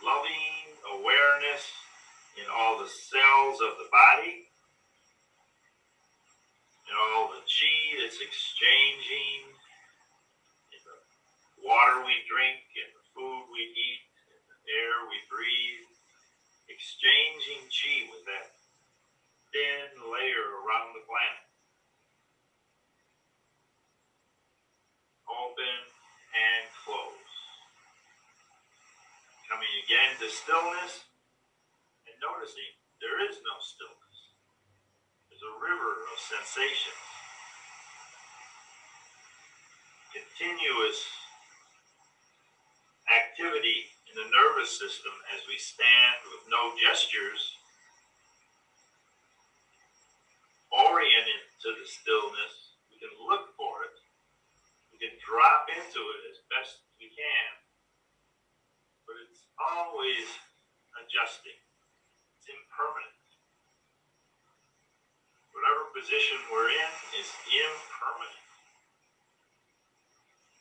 Loving awareness in all the cells of the body, in all the chi that's exchanging, in the water we drink, in the food we eat, in the air we breathe, exchanging chi with that thin layer around the planet. Open and close. Coming again to stillness and noticing there is no stillness. There's a river of sensations. Continuous activity in the nervous system as we stand with no gestures, oriented to the stillness. We can look for it. We can drop into it as best we can. But it's always adjusting. It's impermanent. Whatever position we're in is impermanent.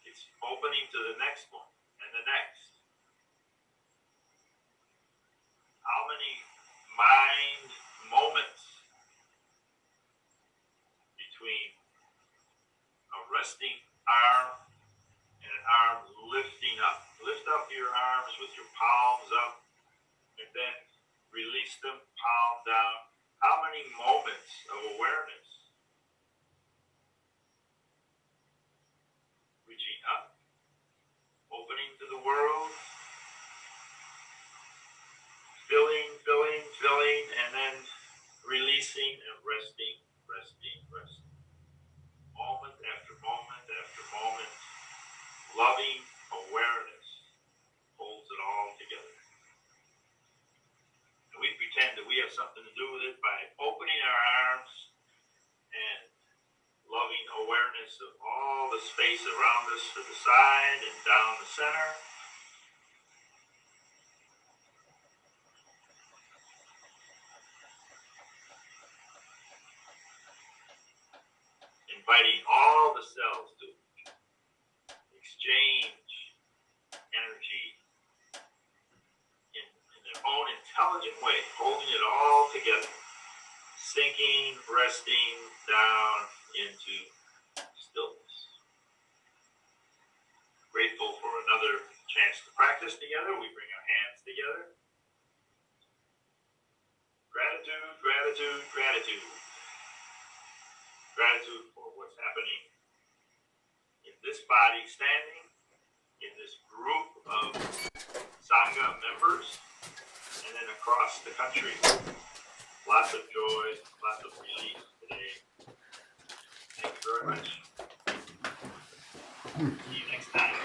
It's opening to the next one and the next. How many mind moments between a resting arm and an arm lifting up? Lift up your arms with your palms up and then release them, palm down. How many moments of awareness? Reaching up, opening to the world, filling, and then releasing and resting. Moment after moment, loving awareness holds it all together. And we pretend that we have something to do with it by opening our arms and loving awareness of all the space around us to the side and down the center. Inviting all the cells to exchange energy in their own intelligent way, holding it all together, sinking, resting down into stillness. Grateful for another chance to practice together. We bring our hands together. Gratitude, gratitude, gratitude. Gratitude for what's happening in this body standing, in this group of Sangha members, and then across the country. Lots of joy, lots of relief today. Thank you very much. See you next time.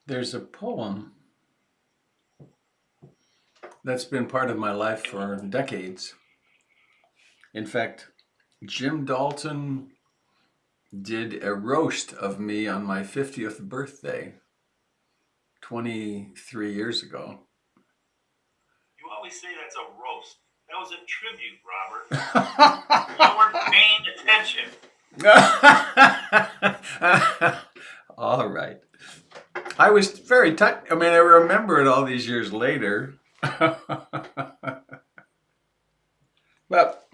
There's a poem that's been part of my life for decades. In fact, Jim Dalton did a roast of me on my 50th birthday 23 years ago. You always say that's a roast. That was a tribute, Robert. You weren't paying attention. All right. I was very touched. I mean, I remember it all these years later. But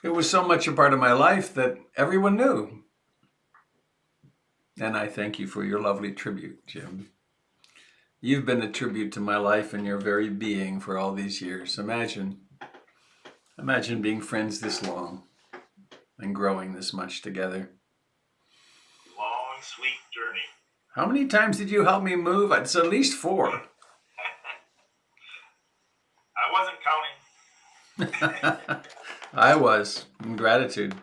it was so much a part of my life that everyone knew. And I thank you for your lovely tribute, Jim. You've been a tribute to my life and your very being for all these years. Imagine being friends this long and growing this much together. Long, sweet journey. How many times did you help me move? It's at least 4. I wasn't counting. I was, in gratitude.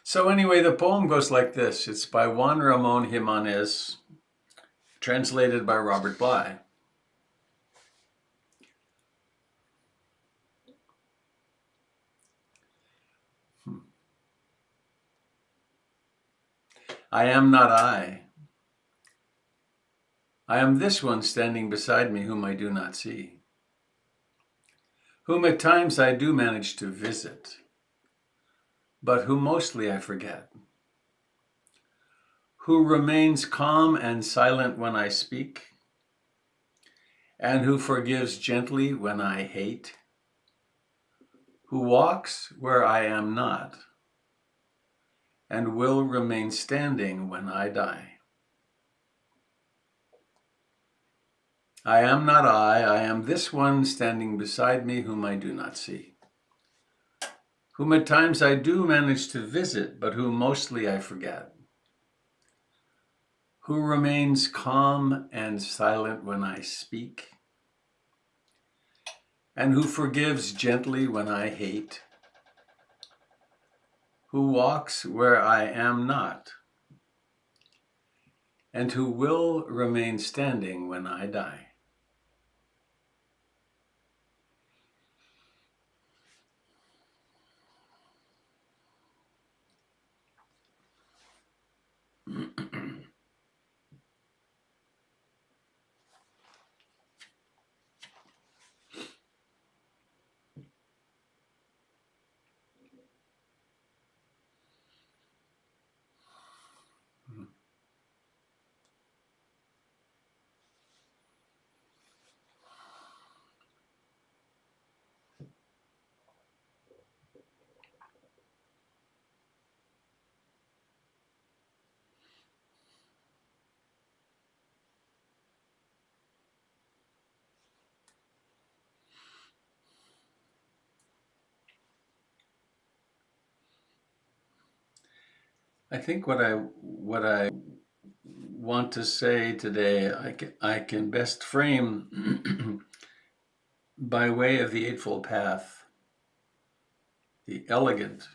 So anyway, the poem goes like this. It's by Juan Ramon Jimenez, translated by Robert Bly. I am not I. I am this one standing beside me whom I do not see, whom at times I do manage to visit, but who mostly I forget, who remains calm and silent when I speak, and who forgives gently when I hate, who walks where I am not, and will remain standing when I die. I am not I am this one standing beside me whom I do not see, whom at times I do manage to visit, but whom mostly I forget, who remains calm and silent when I speak, and who forgives gently when I hate, who walks where I am not, and who will remain standing when I die. I think what I want to say today, I can best frame by way of the Eightfold Path, the elegant,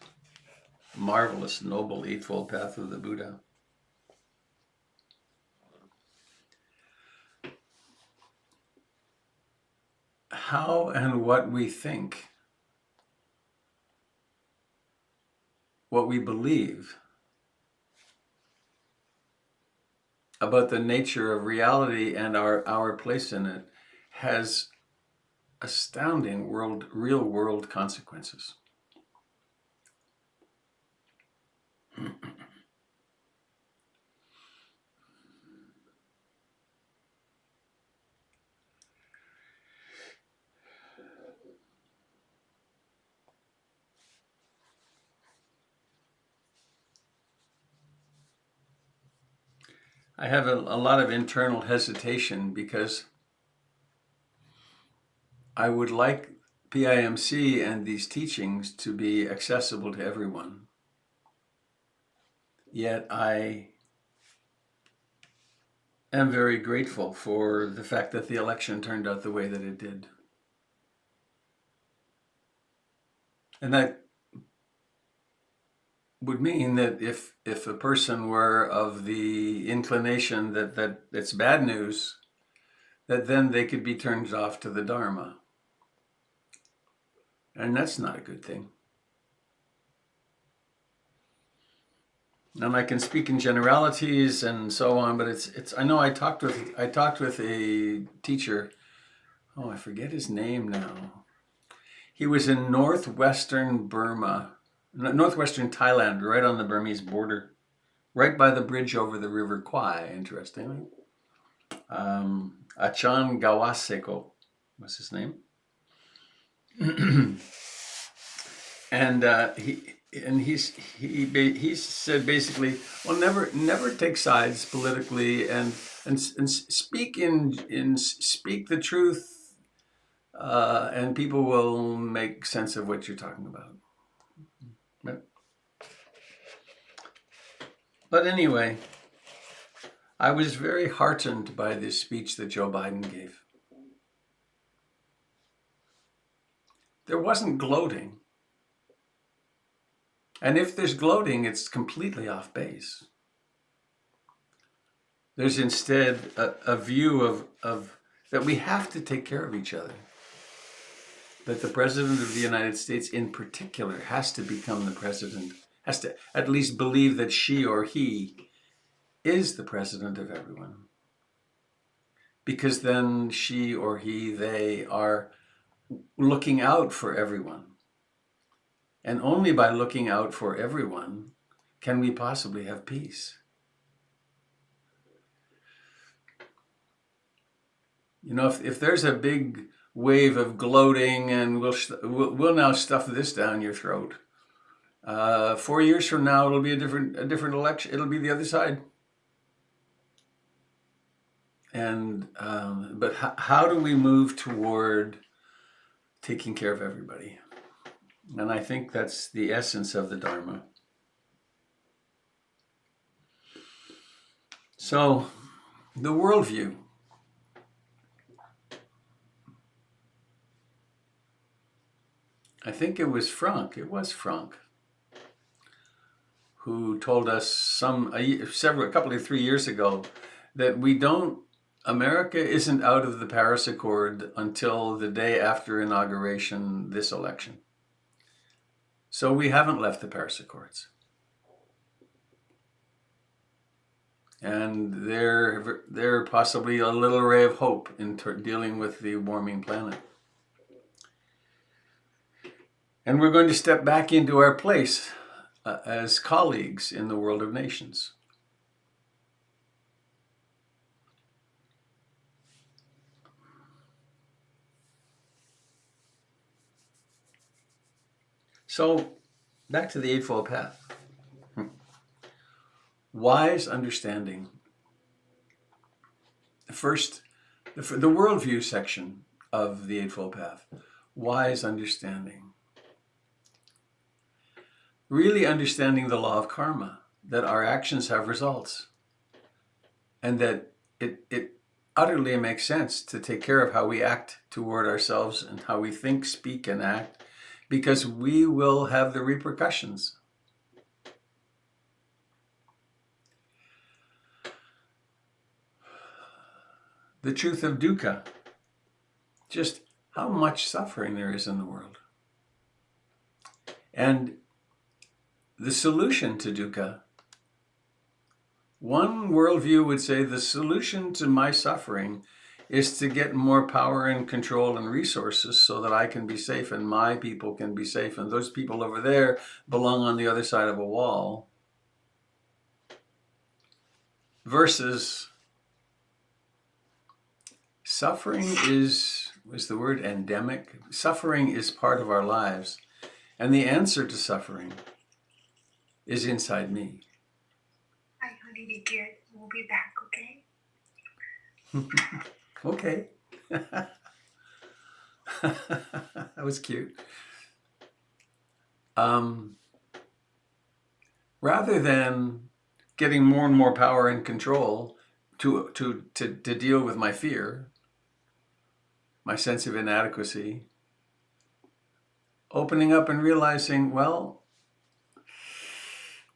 marvelous, noble Eightfold Path of the Buddha. How and what we think, what we believe about the nature of reality and our place in it has astounding real world consequences. I have a lot of internal hesitation because I would like PIMC and these teachings to be accessible to everyone. Yet I am very grateful for the fact that the election turned out the way that it did. And that would mean that if a person were of the inclination that it's bad news, that then they could be turned off to the Dharma. And that's not a good thing. And I can speak in generalities and so on, but it's I know I talked with a teacher. Oh, I forget his name now. He was in northwestern Burma, northwestern Thailand, right on the Burmese border, right by the bridge over the River Kwai, interestingly. Achan Gawaseko was his name. And he said basically, well, never take sides politically, and speak speak the truth, and people will make sense of what you're talking about. But anyway, I was very heartened by this speech that Joe Biden gave. There wasn't gloating. And if there's gloating, it's completely off base. There's instead a view of that we have to take care of each other. That the President of the United States in particular has to become the president, has to at least believe that she or he is the president of everyone. Because then she or he, they are looking out for everyone. And only by looking out for everyone can we possibly have peace. You know, if there's a big wave of gloating and we'll now stuff this down your throat, 4 years from now it'll be a different election. It'll be the other side. And but how do we move toward taking care of everybody? And I think that's the essence of the Dharma. So, the worldview. I think it was Frank, who told us a couple of 3 years ago that America isn't out of the Paris Accord until the day after inauguration this election. So we haven't left the Paris Accords. And they're possibly a little ray of hope in dealing with the warming planet. And we're going to step back into our place as colleagues in the world of nations. So, back to the Eightfold Path. Wise understanding. First, the worldview section of the Eightfold Path. Wise understanding. Really understanding the law of karma, that our actions have results, and that it utterly makes sense to take care of how we act toward ourselves and how we think, speak, and act, because we will have the repercussions. The truth of dukkha, just how much suffering there is in the world. And the solution to dukkha, one worldview would say the solution to my suffering is to get more power and control and resources so that I can be safe and my people can be safe and those people over there belong on the other side of a wall. Versus suffering is the word endemic. Suffering is part of our lives. And the answer to suffering is inside me. Hi, honey, be good. We'll be back, okay? Okay. That was cute. Rather than getting more and more power and control to deal with my fear, my sense of inadequacy, opening up and realizing, well,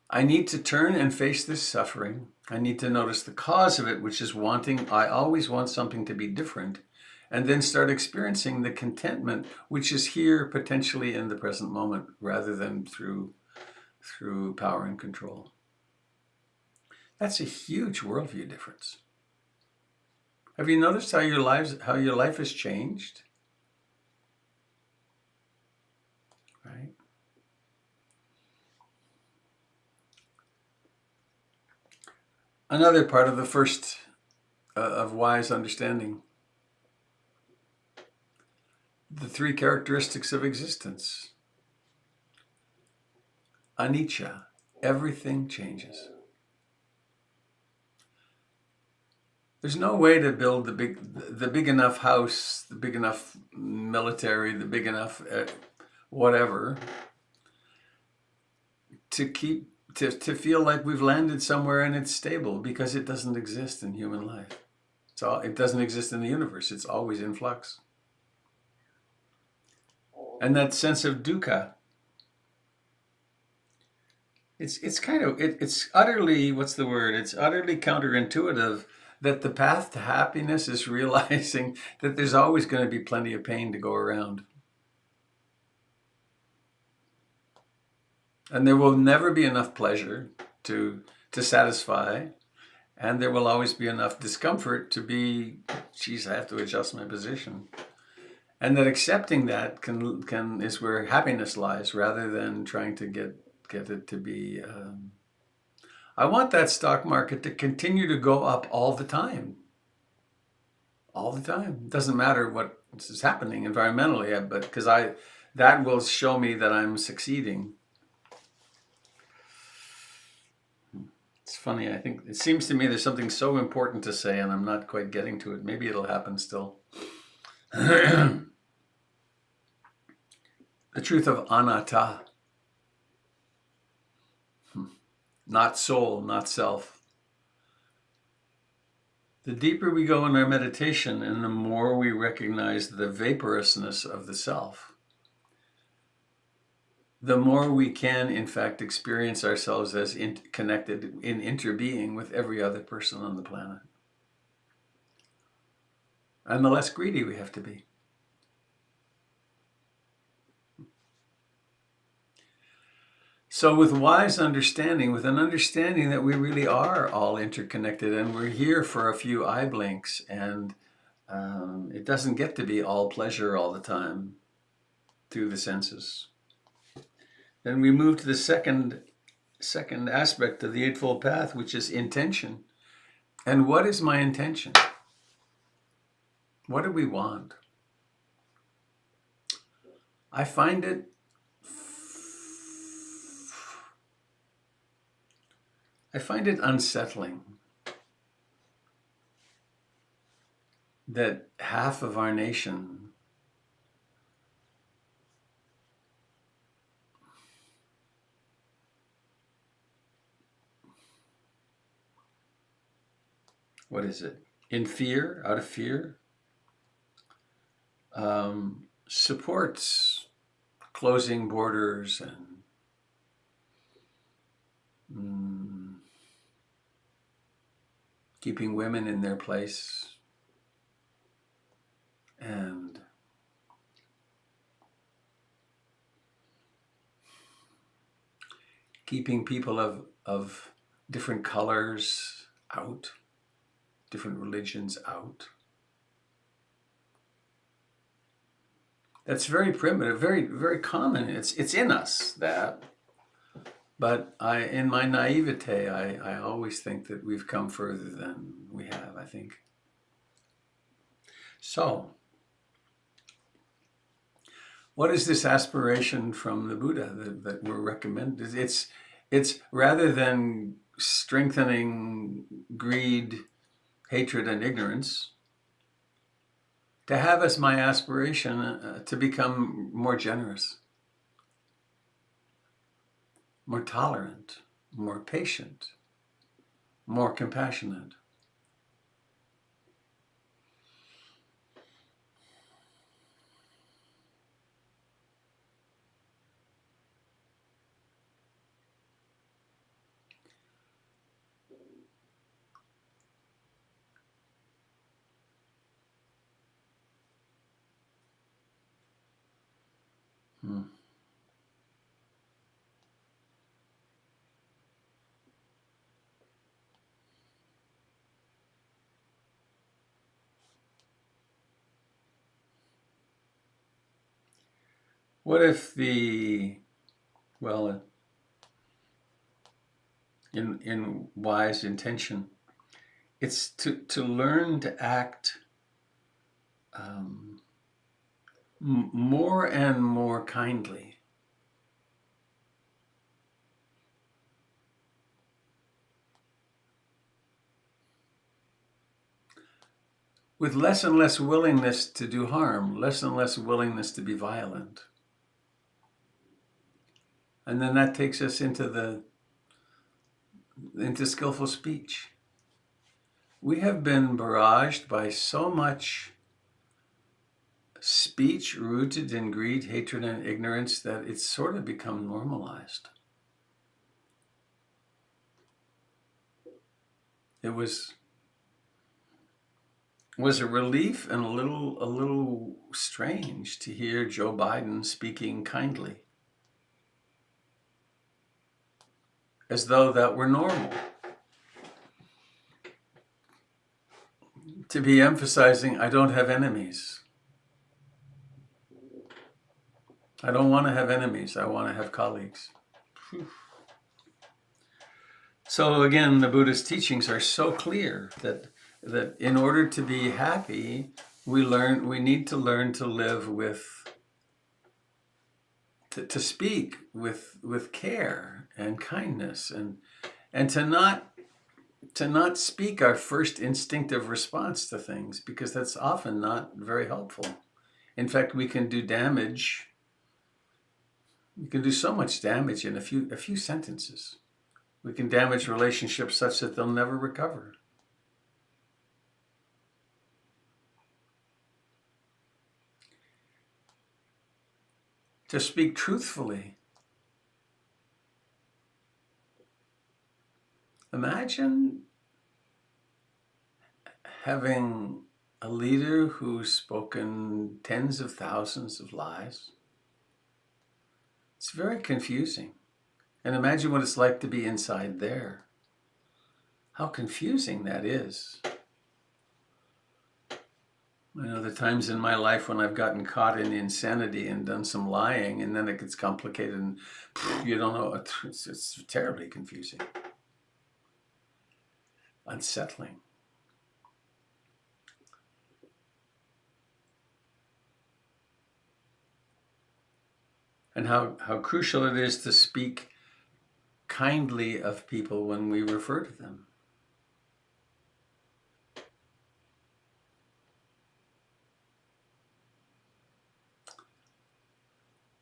I need to turn and face this suffering. I need to notice the cause of it, which is wanting. I always want something to be different, and then start experiencing the contentment, which is here potentially in the present moment, rather than through power and control. That's a huge worldview difference. Have you noticed how your life has changed? Right? Another part of the first of wise understanding. The three characteristics of existence. Anicca. Everything changes. There's no way to build the big enough house, the big enough military, the big enough whatever to feel like we've landed somewhere and it's stable, because it doesn't exist in human life. It doesn't exist in the universe. It's always in flux. And that sense of dukkha, it's kind of it's utterly, what's the word? It's utterly counterintuitive that the path to happiness is realizing that there's always going to be plenty of pain to go around. And there will never be enough pleasure to satisfy, and there will always be enough discomfort to be, geez, I have to adjust my position. And that accepting that can is where happiness lies, rather than trying to get it to be. I want that stock market to continue to go up all the time. All the time. It doesn't matter what is happening environmentally, but because that will show me that I'm succeeding. It's funny, I think it seems to me there's something so important to say and I'm not quite getting to it. Maybe it'll happen still. The truth of anatta. Not soul, not self. The deeper we go in our meditation and the more we recognize the vaporousness of the self, the more we can, in fact, experience ourselves as connected in interbeing with every other person on the planet. And the less greedy we have to be. So with wise understanding, with an understanding that we really are all interconnected and we're here for a few eye blinks, and it doesn't get to be all pleasure all the time through the senses. Then we move to the second aspect of the Eightfold Path, which is intention. And what is my intention? What do we want? I find it unsettling that half of our nation in fear, out of fear, supports closing borders and keeping women in their place, and keeping people of different colors out, different religions out. That's very primitive, very, very common. It's in us, that. But in my naivete, I always think that we've come further than we have, I think. So, what is this aspiration from the Buddha that we're recommended? It's rather than strengthening greed, hatred, and ignorance, to have as my aspiration to become more generous, more tolerant, more patient, more compassionate. Hmm. What if in wise intention, it's to learn to act more and more kindly, with less and less willingness to do harm, less and less willingness to be violent. And then that takes us into skillful speech. We have been barraged by so much speech rooted in greed, hatred, and ignorance that it's sort of become normalized. It was a relief and a little strange to hear Joe Biden speaking kindly, as though that were normal. To be emphasizing, I don't have enemies. I don't want to have enemies. I want to have colleagues. So again, the Buddhist teachings are so clear that in order to be happy, we need to learn to live to speak with care and kindness, and to not speak our first instinctive response to things, because that's often not very helpful. In fact, we can do damage. We can do so much damage in a few sentences. We can damage relationships such that they'll never recover. To speak truthfully. Imagine having a leader who's spoken tens of thousands of lies. It's very confusing. And imagine what it's like to be inside there. How confusing that is. I know the times in my life when I've gotten caught in insanity and done some lying, and then it gets complicated and you don't know. It's terribly confusing. Unsettling. And how crucial it is to speak kindly of people when we refer to them.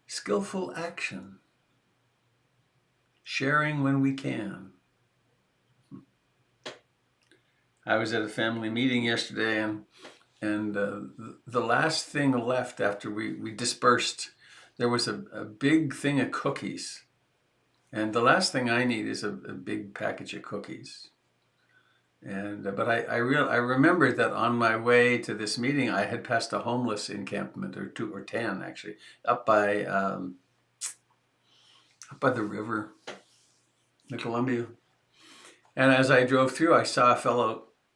Skillful action. Sharing when we can. I was at a family meeting yesterday, and the last thing left after we dispersed, there was a big thing of cookies. And the last thing I need is a big package of cookies. And but I remembered that on my way to this meeting, I had passed a homeless encampment, or 2 or 10 actually, up by the river, the Columbia. And as I drove through, I saw a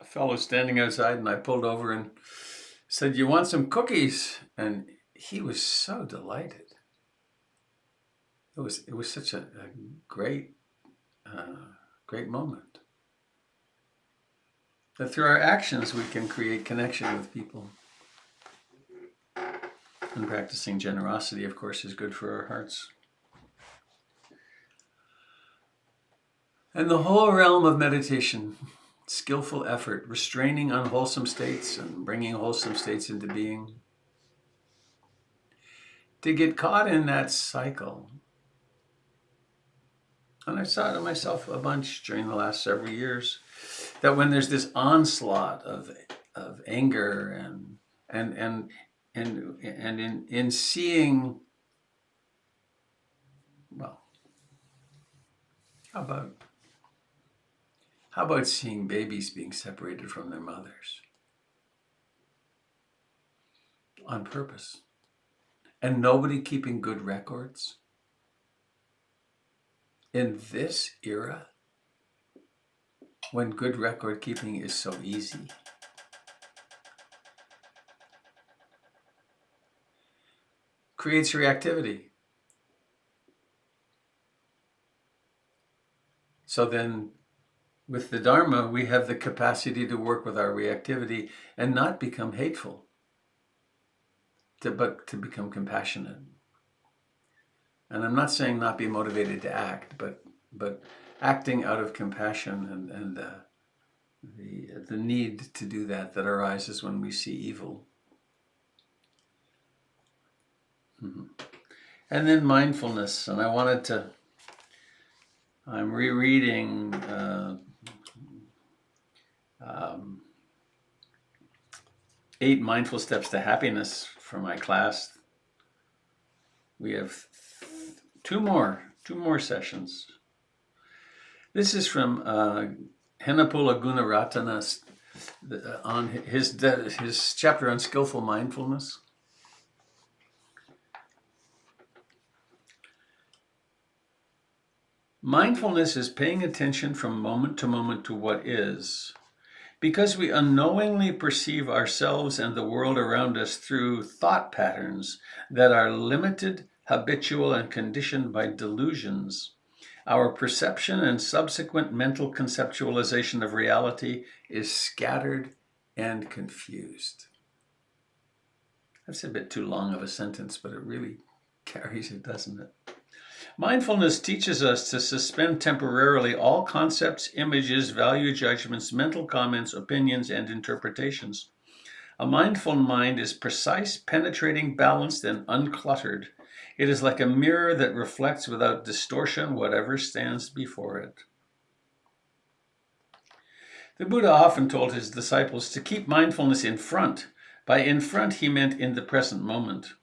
fellow standing outside, and I pulled over and said, "You want some cookies?" And he was so delighted. It was such a great moment. That through our actions we can create connection with people. And practicing generosity, of course, is good for our hearts. And the whole realm of meditation, skillful effort, restraining unwholesome states and bringing wholesome states into being. To get caught in that cycle. And I saw it in myself a bunch during the last several years, that when there's this onslaught of anger and in seeing, well, how about seeing babies being separated from their mothers on purpose? and nobody keeping good records in this era when good record keeping is so easy. Creates reactivity. So then with the Dharma, we have the capacity to work with our reactivity and not become hateful, but to become compassionate. And I'm not saying not be motivated to act, but acting out of compassion and the need to do that arises when we see evil. And then mindfulness, and I'm rereading 8 Mindful Steps to Happiness for my class. We have two more sessions. This is from Henapula Gunaratana on his chapter on skillful mindfulness. Mindfulness is paying attention from moment to moment to what is. Because we unknowingly perceive ourselves and the world around us through thought patterns that are limited, habitual, and conditioned by delusions, our perception and subsequent mental conceptualization of reality is scattered and confused. That's a bit too long of a sentence, but it really carries it, doesn't it? Mindfulness teaches us to suspend temporarily all concepts, images, value judgments, mental comments, opinions, and interpretations. A mindful mind is precise, penetrating, balanced, and uncluttered. It is like a mirror that reflects without distortion whatever stands before it. The Buddha often told his disciples to keep mindfulness in front. By in front, he meant in the present moment.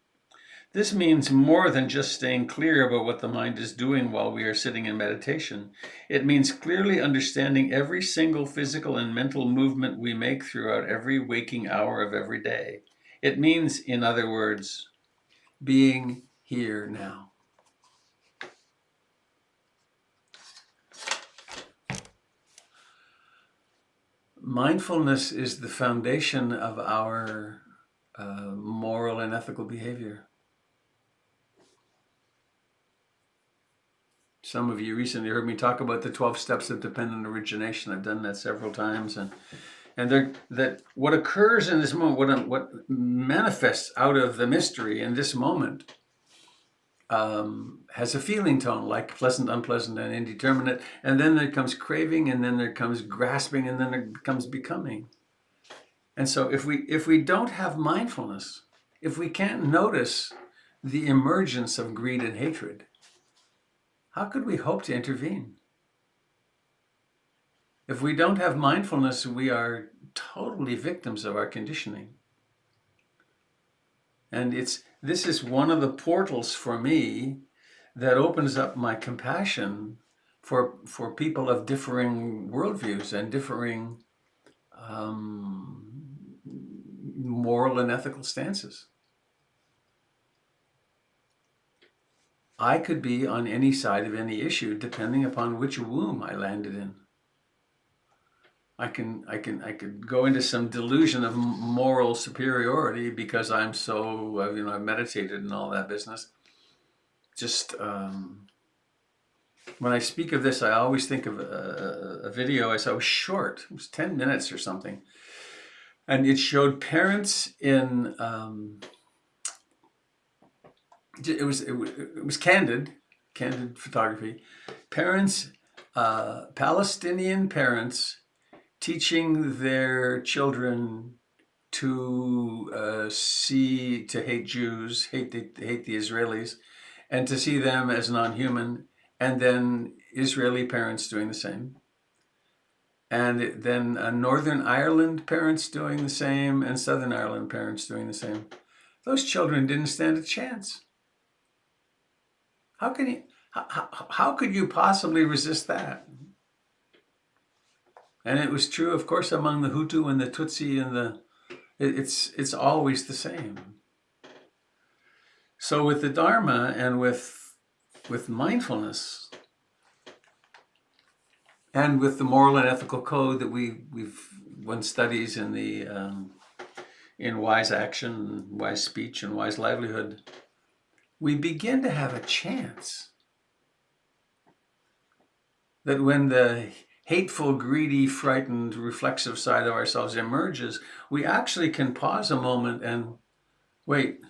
This means more than just staying clear about what the mind is doing while we are sitting in meditation. It means clearly understanding every single physical and mental movement we make throughout every waking hour of every day. It means, in other words, being here now. Mindfulness is the foundation of our moral and ethical behavior. Some of you recently heard me talk about the 12 steps of dependent origination. I've done that several times, and that what occurs in this moment, what manifests out of the mystery in this moment, has a feeling tone, like pleasant, unpleasant, and indeterminate. And then there comes craving, and then there comes grasping, and then there comes becoming. And so if we don't have mindfulness, if we can't notice the emergence of greed and hatred, how could we hope to intervene? If we don't have mindfulness, we are totally victims of our conditioning. And this is one of the portals for me that opens up my compassion for people of differing worldviews and differing moral and ethical stances. I could be on any side of any issue depending upon which womb I landed in. I could go into some delusion of moral superiority because I'm so, I've meditated and all that business. Just when I speak of this, I always think of a video I saw. It was short. It was 10 minutes or something. And it showed parents in, it was candid photography. Parents, Palestinian parents, teaching their children to hate Jews, hate the Israelis, and to see them as non-human, and then Israeli parents doing the same, and then Northern Ireland parents doing the same, and Southern Ireland parents doing the same. Those children didn't stand a chance. How could you possibly resist that? And it was true, of course, among the Hutu and the Tutsi, and it's always the same. So with the Dharma and with mindfulness and with the moral and ethical code that one studies in the in wise action, wise speech, and wise livelihood, we begin to have a chance that when the hateful, greedy, frightened, reflexive side of ourselves emerges, we actually can pause a moment and wait.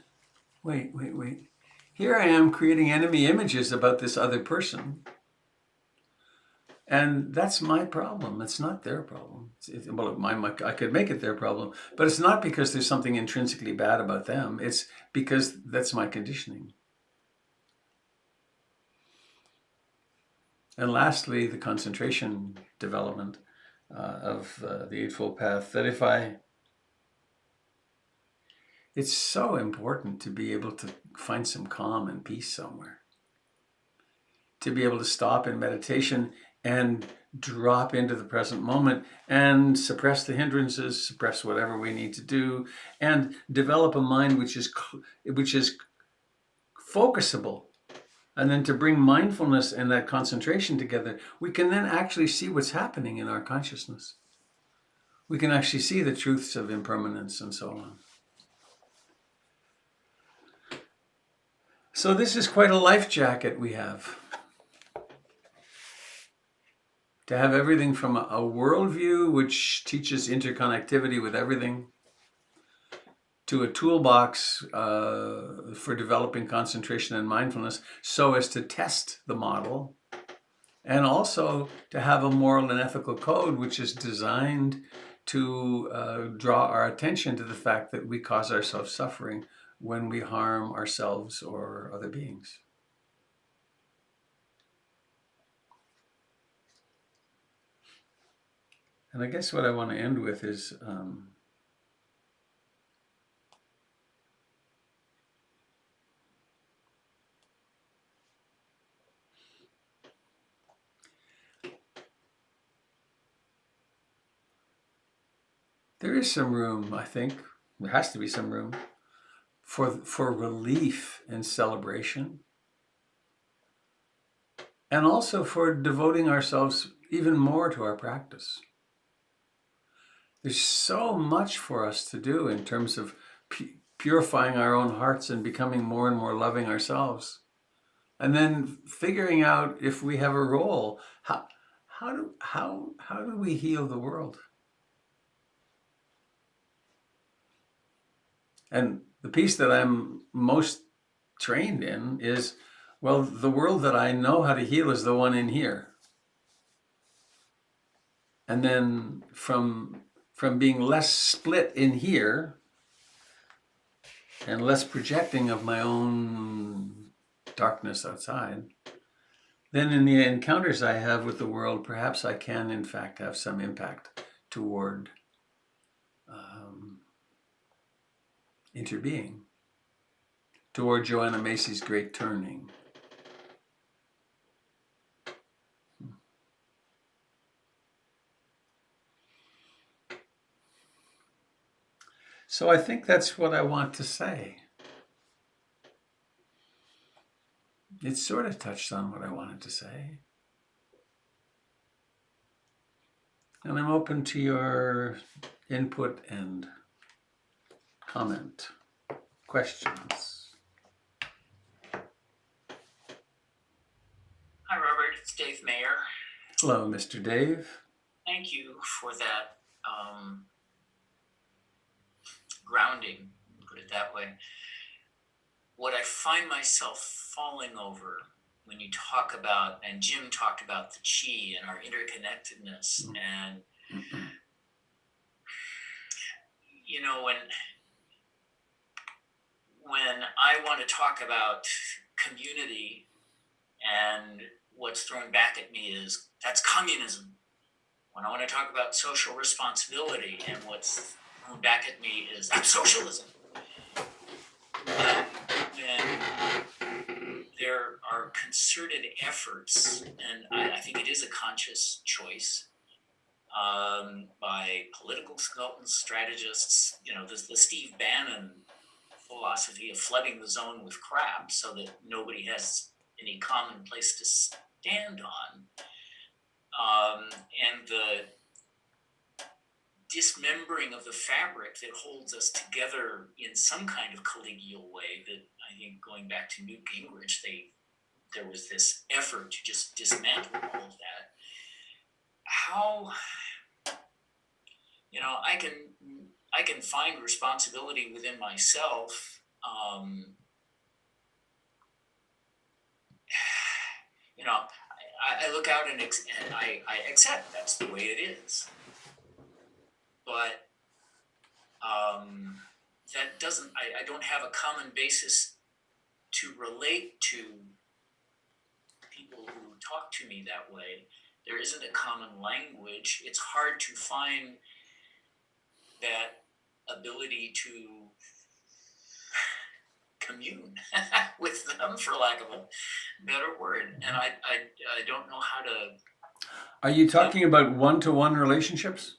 Here I am creating enemy images about this other person. And that's my problem. It's not their problem. I could make it their problem, but it's not because there's something intrinsically bad about them. It's because that's my conditioning. And lastly, the concentration development of the Eightfold Path, that it's so important to be able to find some calm and peace somewhere. To be able to stop in meditation and drop into the present moment and suppress the hindrances, suppress whatever we need to do, and develop a mind which is focusable. And then to bring mindfulness and that concentration together, we can then actually see what's happening in our consciousness. We can actually see the truths of impermanence and so on. So this is quite a life jacket we have. To have everything from a worldview which teaches interconnectivity with everything, to a toolbox for developing concentration and mindfulness so as to test the model, and also to have a moral and ethical code which is designed to draw our attention to the fact that we cause ourselves suffering when we harm ourselves or other beings. And I guess what I want to end with is there is some room, I think, there has to be some room for relief and celebration, and also for devoting ourselves even more to our practice. There's so much for us to do in terms of purifying our own hearts and becoming more and more loving ourselves. And then figuring out if we have a role. How do we heal the world? And the piece that I'm most trained in is, well, the world that I know how to heal is the one in here. And then from being less split in here and less projecting of my own darkness outside, then in the encounters I have with the world, perhaps I can in fact have some impact toward interbeing, toward Joanna Macy's great turning. So I think that's what I want to say. It sort of touched on what I wanted to say. And I'm open to your input and comment, questions. Hi, Robert. It's Dave Mayer. Hello, Mr. Dave. Thank you for that grounding, put it that way. What I find myself falling over when you talk about, and Jim talked about the chi and our interconnectedness, and you know, when I want to talk about community, and what's thrown back at me is that's communism. When I want to talk about social responsibility, and what's thrown back at me is that's socialism. When there are concerted efforts, and I think it is a conscious choice by political consultants, strategists, you know, the Steve Bannon philosophy of flooding the zone with crap so that nobody has any common place to stand on. And the dismembering of the fabric that holds us together in some kind of collegial way that I think, going back to Newt Gingrich, there was this effort to just dismantle all of that. How, I can find responsibility within myself. I look out and I accept that's the way it is. But that doesn't, I don't have a common basis to relate to people who talk to me that way. There isn't a common language. It's hard to find that ability to commune with them, for lack of a better word. And I don't know how to. Are you talking about one-to-one relationships?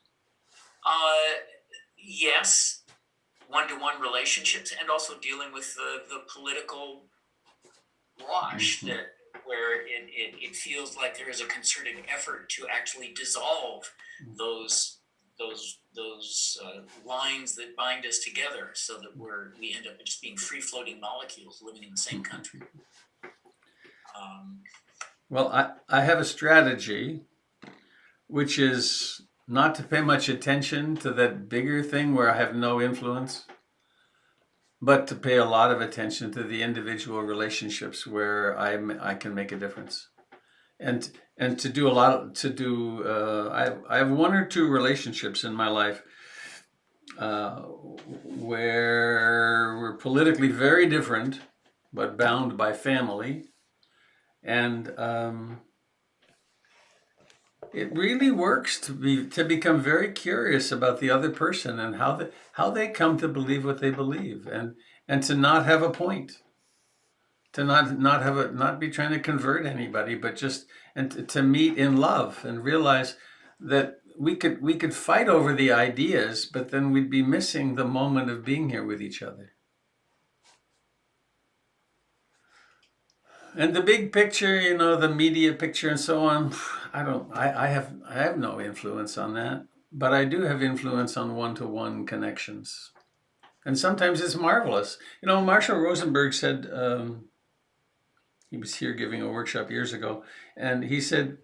Yes, one-to-one relationships, and also dealing with the political wash that where it feels like there is a concerted effort to actually dissolve those lines that bind us together, so that we end up just being free-floating molecules living in the same country. Well, I have a strategy, which is not to pay much attention to that bigger thing where I have no influence, but to pay a lot of attention to the individual relationships where I can make a difference, and to do I have one or two relationships in my life where we're politically very different, but bound by family, and it really works to become very curious about the other person and how they come to believe what they believe, and to not have a point, to not be trying to convert anybody, but just to meet in love and realize that we could fight over the ideas, but then we'd be missing the moment of being here with each other. And the big picture, the media picture and so on, I have no influence on that, but I do have influence on one-to-one connections. And sometimes it's marvelous. Marshall Rosenberg said, he was here giving a workshop years ago, and he said,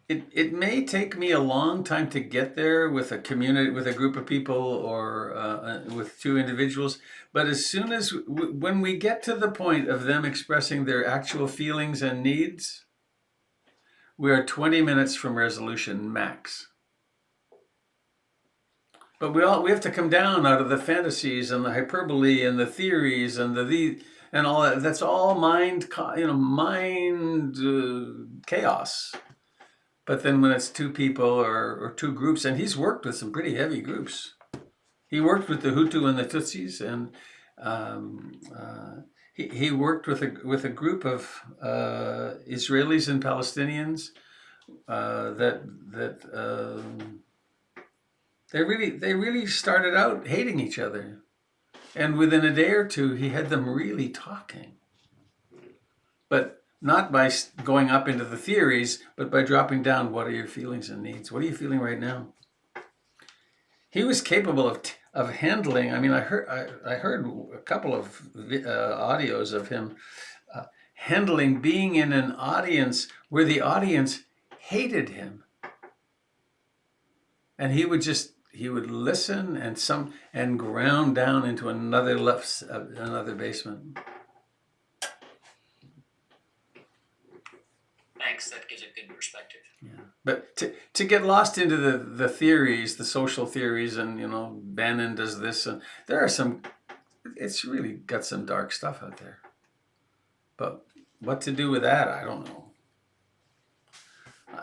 it may take me a long time to get there with a community, with a group of people, or with two individuals. But as soon as when we get to the point of them expressing their actual feelings and needs, we are 20 minutes from resolution max. But we have to come down out of the fantasies and the hyperbole and the theories and and all that. That's all mind chaos. But then when it's two people or two groups, and he's worked with some pretty heavy groups. He worked with the Hutu and the Tutsis, and he worked with a group of Israelis and Palestinians they really started out hating each other, and within a day or two, he had them really talking. But not by going up into the theories, but by dropping down. What are your feelings and needs? What are you feeling right now? He was capable of handling. I mean, I heard a couple of audios of him handling being in an audience where the audience hated him, and he would listen and ground down into another basement. Thanks, that gives a good perspective. Yeah. But to get lost into the theories, the social theories, and Bannon does this, and there are some. It's really got some dark stuff out there. But what to do with that, I don't know.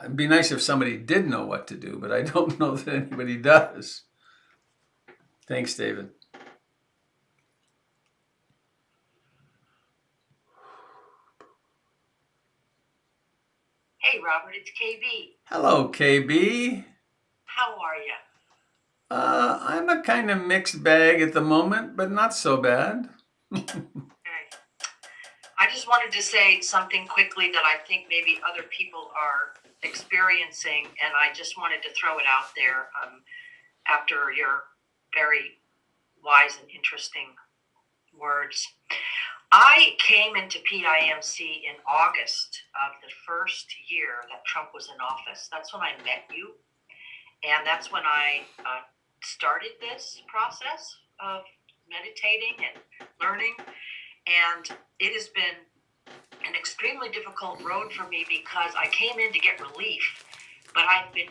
It'd be nice if somebody did know what to do, but I don't know that anybody does. Thanks, David. Hey, Robert, it's KB. Hello, KB. How are you? I'm a kind of mixed bag at the moment, but not so bad. Okay. I just wanted to say something quickly that I think maybe other people are experiencing, and I just wanted to throw it out there after your very wise and interesting words. I came into PIMC in August of the first year that Trump was in office. That's when I met you, and that's when I started this process of meditating and learning. And it has been an extremely difficult road for me because I came in to get relief, but I've been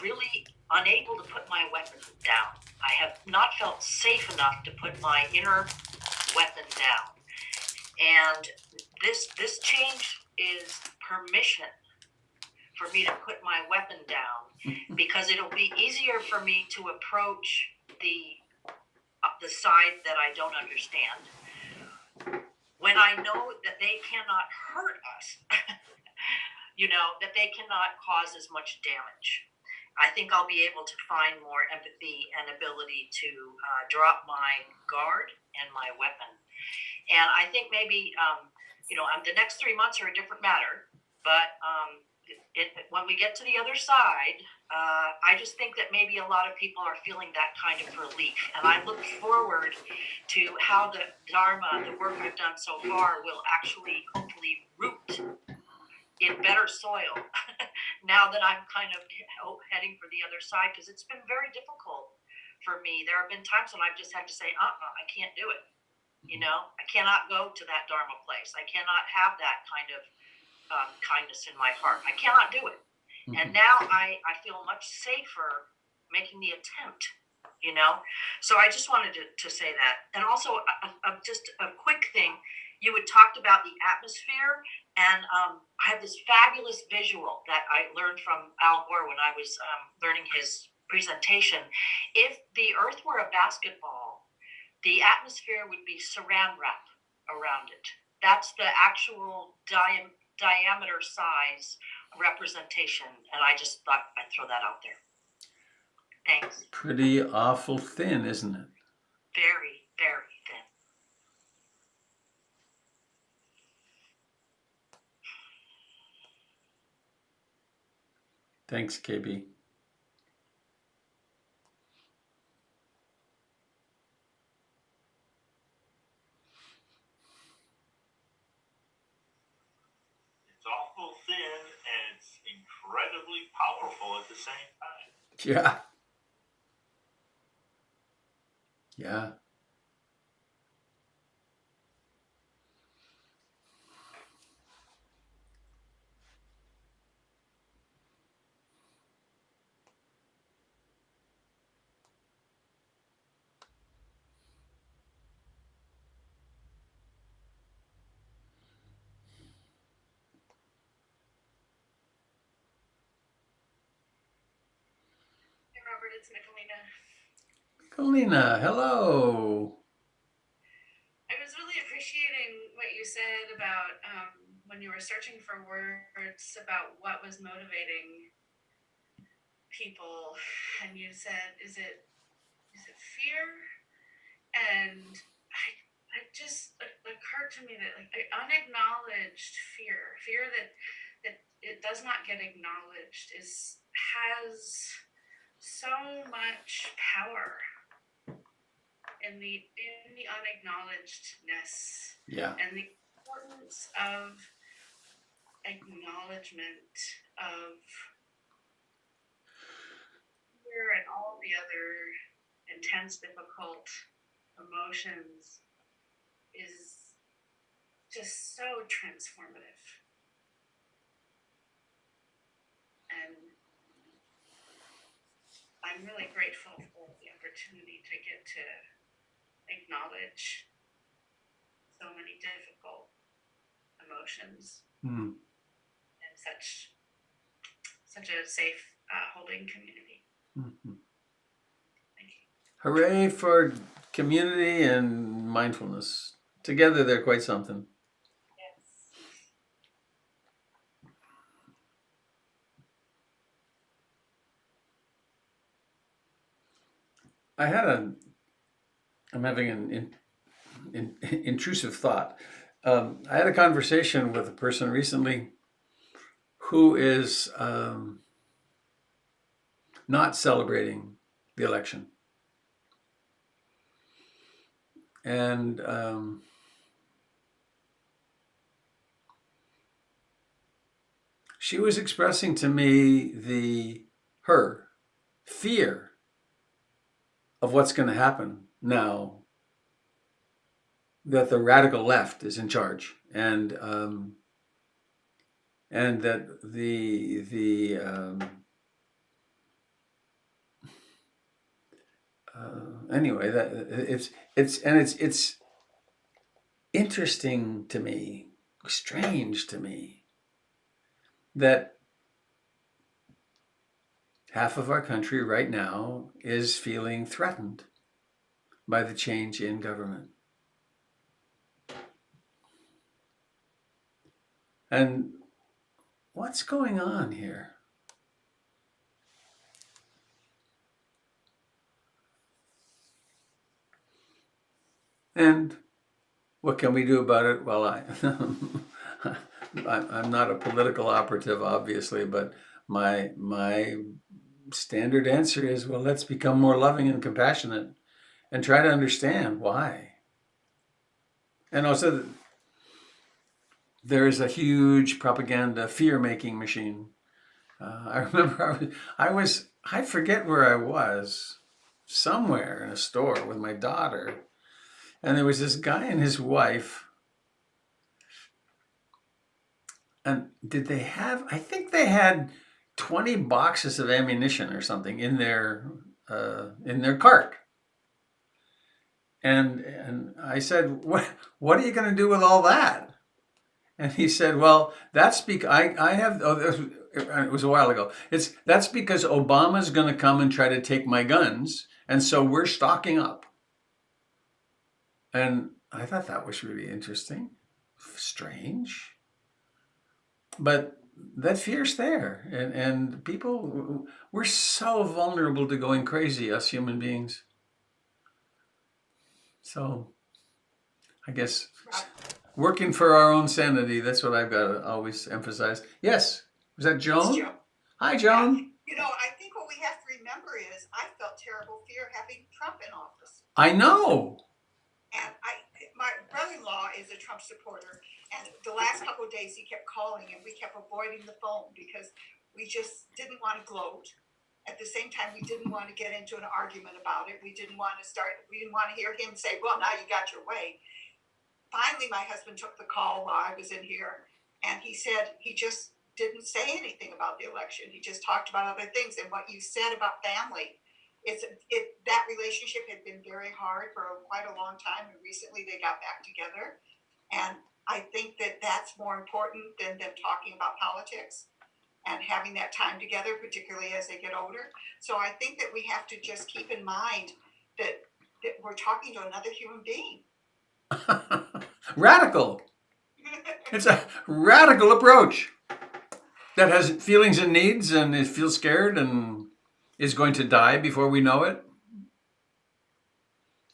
really unable to put my weapon down. I have not felt safe enough to put my inner weapon down. And this change is permission for me to put my weapon down, because it'll be easier for me to approach the side that I don't understand when I know that they cannot hurt us, that they cannot cause as much damage. I think I'll be able to find more empathy and ability to drop my guard and my weapon. And I think maybe, the next 3 months are a different matter, but when we get to the other side, I just think that maybe a lot of people are feeling that kind of relief. And I look forward to how the Dharma, the work I've done so far, will actually hopefully root in better soil now that I'm kind of heading for the other side, because it's been very difficult for me. There have been times when I've just had to say, I can't do it. I cannot go to that Dharma place. I cannot have that kind of kindness in my heart. I cannot do it. And now I feel much safer making the attempt, So I just wanted to say that. And also, just a quick thing, you had talked about the atmosphere, and I have this fabulous visual that I learned from Al Gore when I was learning his presentation. If the Earth were a basketball, the atmosphere would be saran wrap around it. That's the actual diameter size representation, and I just thought I'd throw that out there. Thanks. Pretty awful thin, isn't it? Very, very thin. Thanks, KB. It's awful thin and it's incredibly powerful at the same time. Yeah. Yeah. Hey, Robert, it's Nicolina. Colina, hello. I was really appreciating what you said about when you were searching for words about what was motivating people, and you said, "Is it fear?" And it just occurred to me that unacknowledged fear that it does not get acknowledged has so much power in the unacknowledgedness. Yeah. And the importance of acknowledgement of fear and all the other intense, difficult emotions is just so transformative. And I'm really grateful for the opportunity to get to acknowledge so many difficult emotions in such a safe holding community. Mm-hmm. Thank you. Hooray for community and mindfulness. Together they're quite something. Yes. I'm having an intrusive thought. I had a conversation with a person recently who is not celebrating the election. And she was expressing to me her fear of what's going to happen now that the radical left is in charge, and that anyway, that it's interesting to me, strange to me, that half of our country right now is feeling threatened by the change in government. And what's going on here? And what can we do about it? Well, I'm not a political operative, obviously, but my standard answer is, well, let's become more loving and compassionate and try to understand why. And also, there is a huge propaganda fear-making machine. I remember I forget where I was, somewhere in a store with my daughter, and there was this guy and his wife. And I think they had 20 boxes of ammunition or something in their cart. And I said, what are you going to do with all that? And he said, well, that's because I have, it was a while ago. That's because Obama's going to come and try to take my guns. And so we're stocking up. And I thought that was really interesting, strange. But that fear's there. And people, we're so vulnerable to going crazy, us human beings. So I guess working for our own sanity, that's what I've got to always emphasize. Yes. Was that Joan? Joan. Hi, Joan. Yeah. I think what we have to remember is I felt terrible fear having Trump in office. I know. And my brother-in-law is a Trump supporter. And the last couple of days he kept calling and we kept avoiding the phone because we just didn't want to gloat. At the same time, we didn't want to get into an argument about it. We didn't want to hear him say, well, now you got your way. Finally, my husband took the call while I was in here, and he said he just didn't say anything about the election. He just talked about other things. And what you said about family, that relationship had been very hard for quite a long time, and recently they got back together. And I think that that's more important than them talking about politics and having that time together, particularly as they get older. So I think that we have to just keep in mind that we're talking to another human being. Radical. It's a radical approach that has feelings and needs and it feels scared and is going to die before we know it.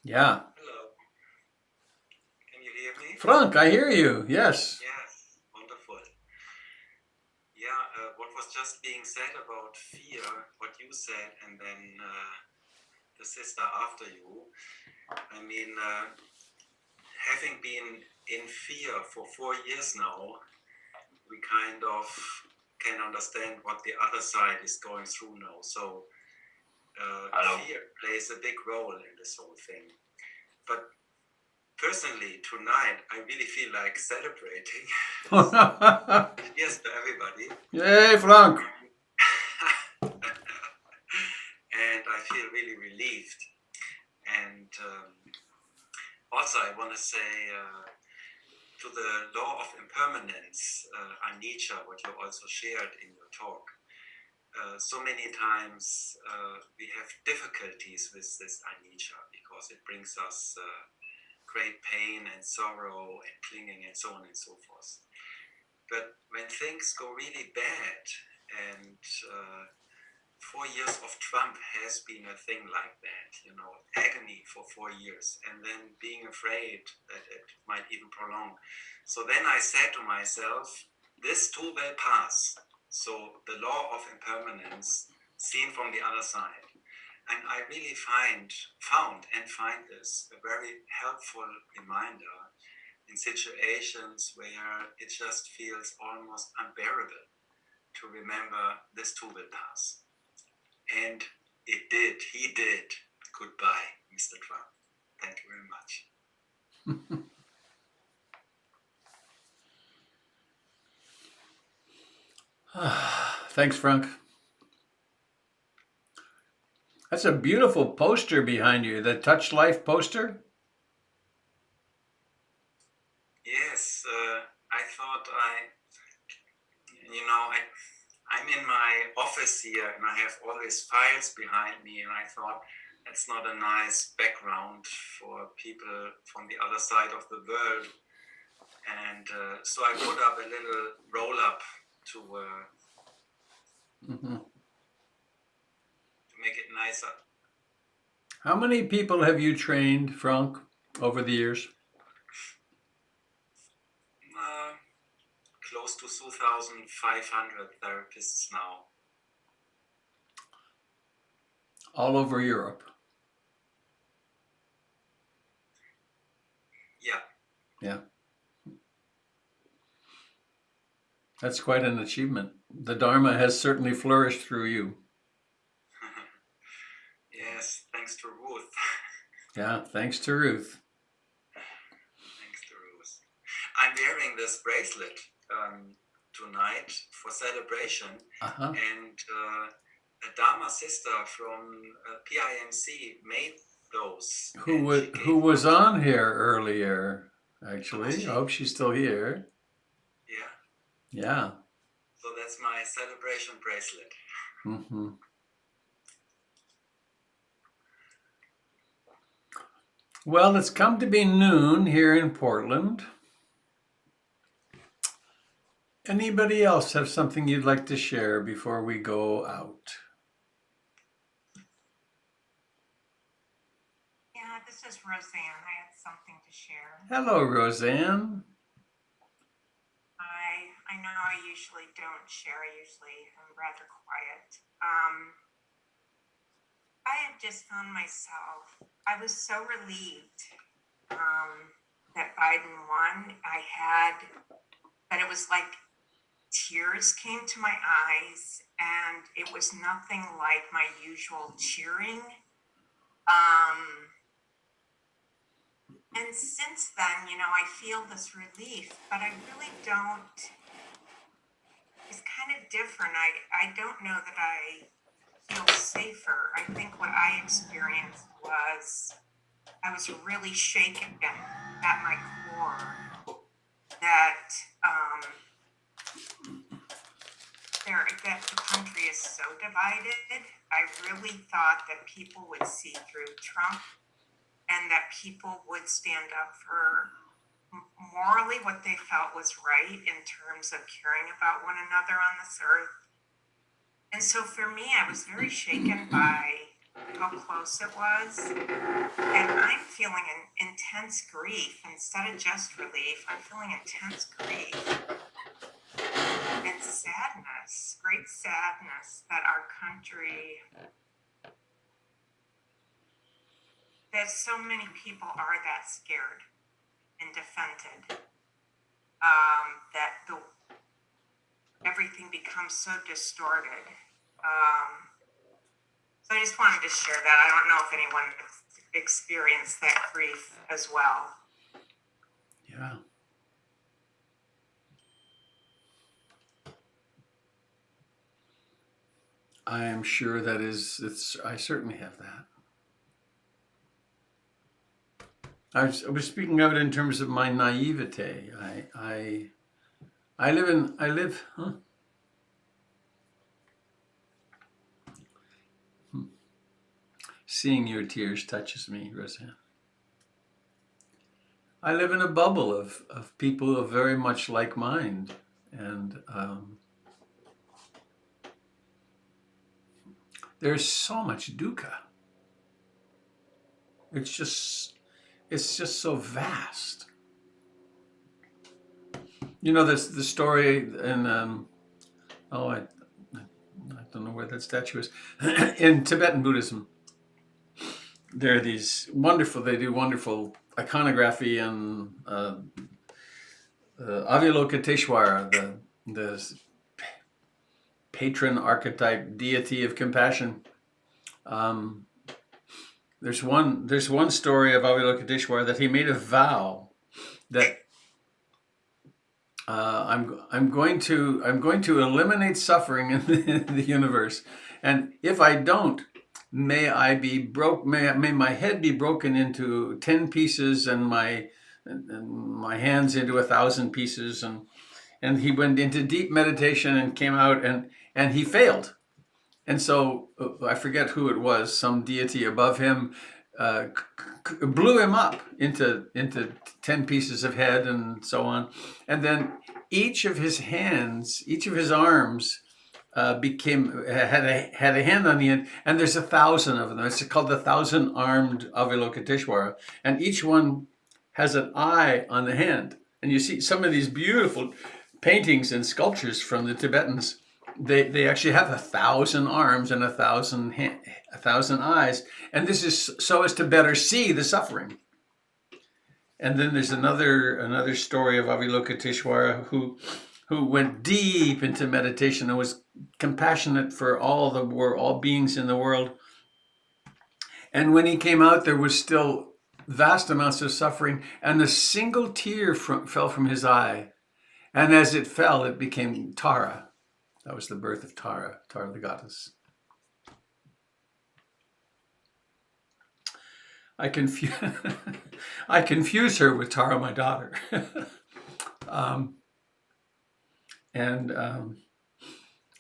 Yeah. Hello. Can you hear me? Frank, I hear you. Yes. Yes, wonderful. Yeah, what was just being said about fear, what you said, and then the sister after you. I mean, having been in fear for 4 years now, we kind of can understand what the other side is going through now. So fear plays a big role in this whole thing. But personally, tonight, I really feel like celebrating. Yes, to everybody. Yay, Frank. And I feel really relieved. And also, I want to say to the law of impermanence, anicca, what you also shared in your talk. So many times we have difficulties with this anicca because it brings us great pain and sorrow and clinging and so on and so forth. But when things go really bad and 4 years of Trump has been a thing like that, agony for 4 years, and then being afraid that it might even prolong. So then I said to myself, this too will pass. So the law of impermanence seen from the other side. And I really found this a very helpful reminder in situations where it just feels almost unbearable to remember this too will pass. And it did. He did. Goodbye, Mr. Trump. Thank you very much. Thanks, Frank. That's a beautiful poster behind you, the Touch Life poster. Yes, I thought I'm in my office here and I have all these files behind me, and I thought that's not a nice background for people from the other side of the world. And so I put up a little roll up to make it nicer. How many people have you trained, Frank, over the years? Close to 2,500 therapists now. All over Europe? Yeah. Yeah. That's quite an achievement. The Dharma has certainly flourished through you. Yes, thanks to Ruth. Yeah, thanks to Ruth. Thanks to Ruth. I'm wearing this bracelet tonight for celebration, and a Dharma sister from PIMC made those. Who was on here earlier, actually. I hope she's still here. Yeah. Yeah. So that's my celebration bracelet. Mm-hmm. Well, it's come to be noon here in Portland. Anybody else have something you'd like to share before we go out? Yeah, this is Roseanne. I had something to share. Hello, Roseanne. I know I usually don't share. I usually am rather quiet. I have just found myself, I was so relieved that Biden won. But it was like tears came to my eyes, and it was nothing like my usual cheering. And since then, I feel this relief, but I really don't. It's kind of different. I don't know that I feel safer. I think what I experienced was I was really shaken at my core that that the country is so divided. I really thought that people would see through Trump and that people would stand up for morally what they felt was right in terms of caring about one another on this earth. And so for me, I was very shaken by how close it was. And I'm feeling an intense grief instead of just relief. I'm feeling intense grief and sadness, great sadness that our country, that so many people are that scared and defended, that everything becomes so distorted. So I just wanted to share that. I don't know if anyone experienced that grief as well. Yeah. I am sure that I certainly have that. I was speaking of it in terms of my naivete. I live. Seeing your tears touches me, Roseanne. I live in a bubble of people of very much like mind, and there's so much dukkha. It's just so vast. You know, this the story in I don't know where that statue is. In Tibetan Buddhism, there are these they do wonderful iconography and Avalokiteshvara, the patron archetype deity of compassion. There's one story of Avalokiteshvara that he made a vow that I'm going to eliminate suffering in the universe, and if I don't, may my head be broken into 10 pieces and my hands into 1,000 pieces, and he went into deep meditation and came out and he failed. And so I forget who it was, some deity above him blew him up into 10 pieces of head and so on. And then each of his arms had a hand on the end, and there's 1,000 of them. It's called the 1,000-armed Avalokiteshvara, and each one has an eye on the hand. And you see some of these beautiful paintings and sculptures from the Tibetans. They actually have 1,000 arms and 1,000 eyes, and this is so as to better see the suffering. And then there's another story of Avalokiteshvara who went deep into meditation and was compassionate for all beings in the world. And when he came out, there was still vast amounts of suffering, and a single tear fell from his eye, and as it fell, it became Tara. That was the birth of Tara the goddess. I confuse her with Tara, my daughter.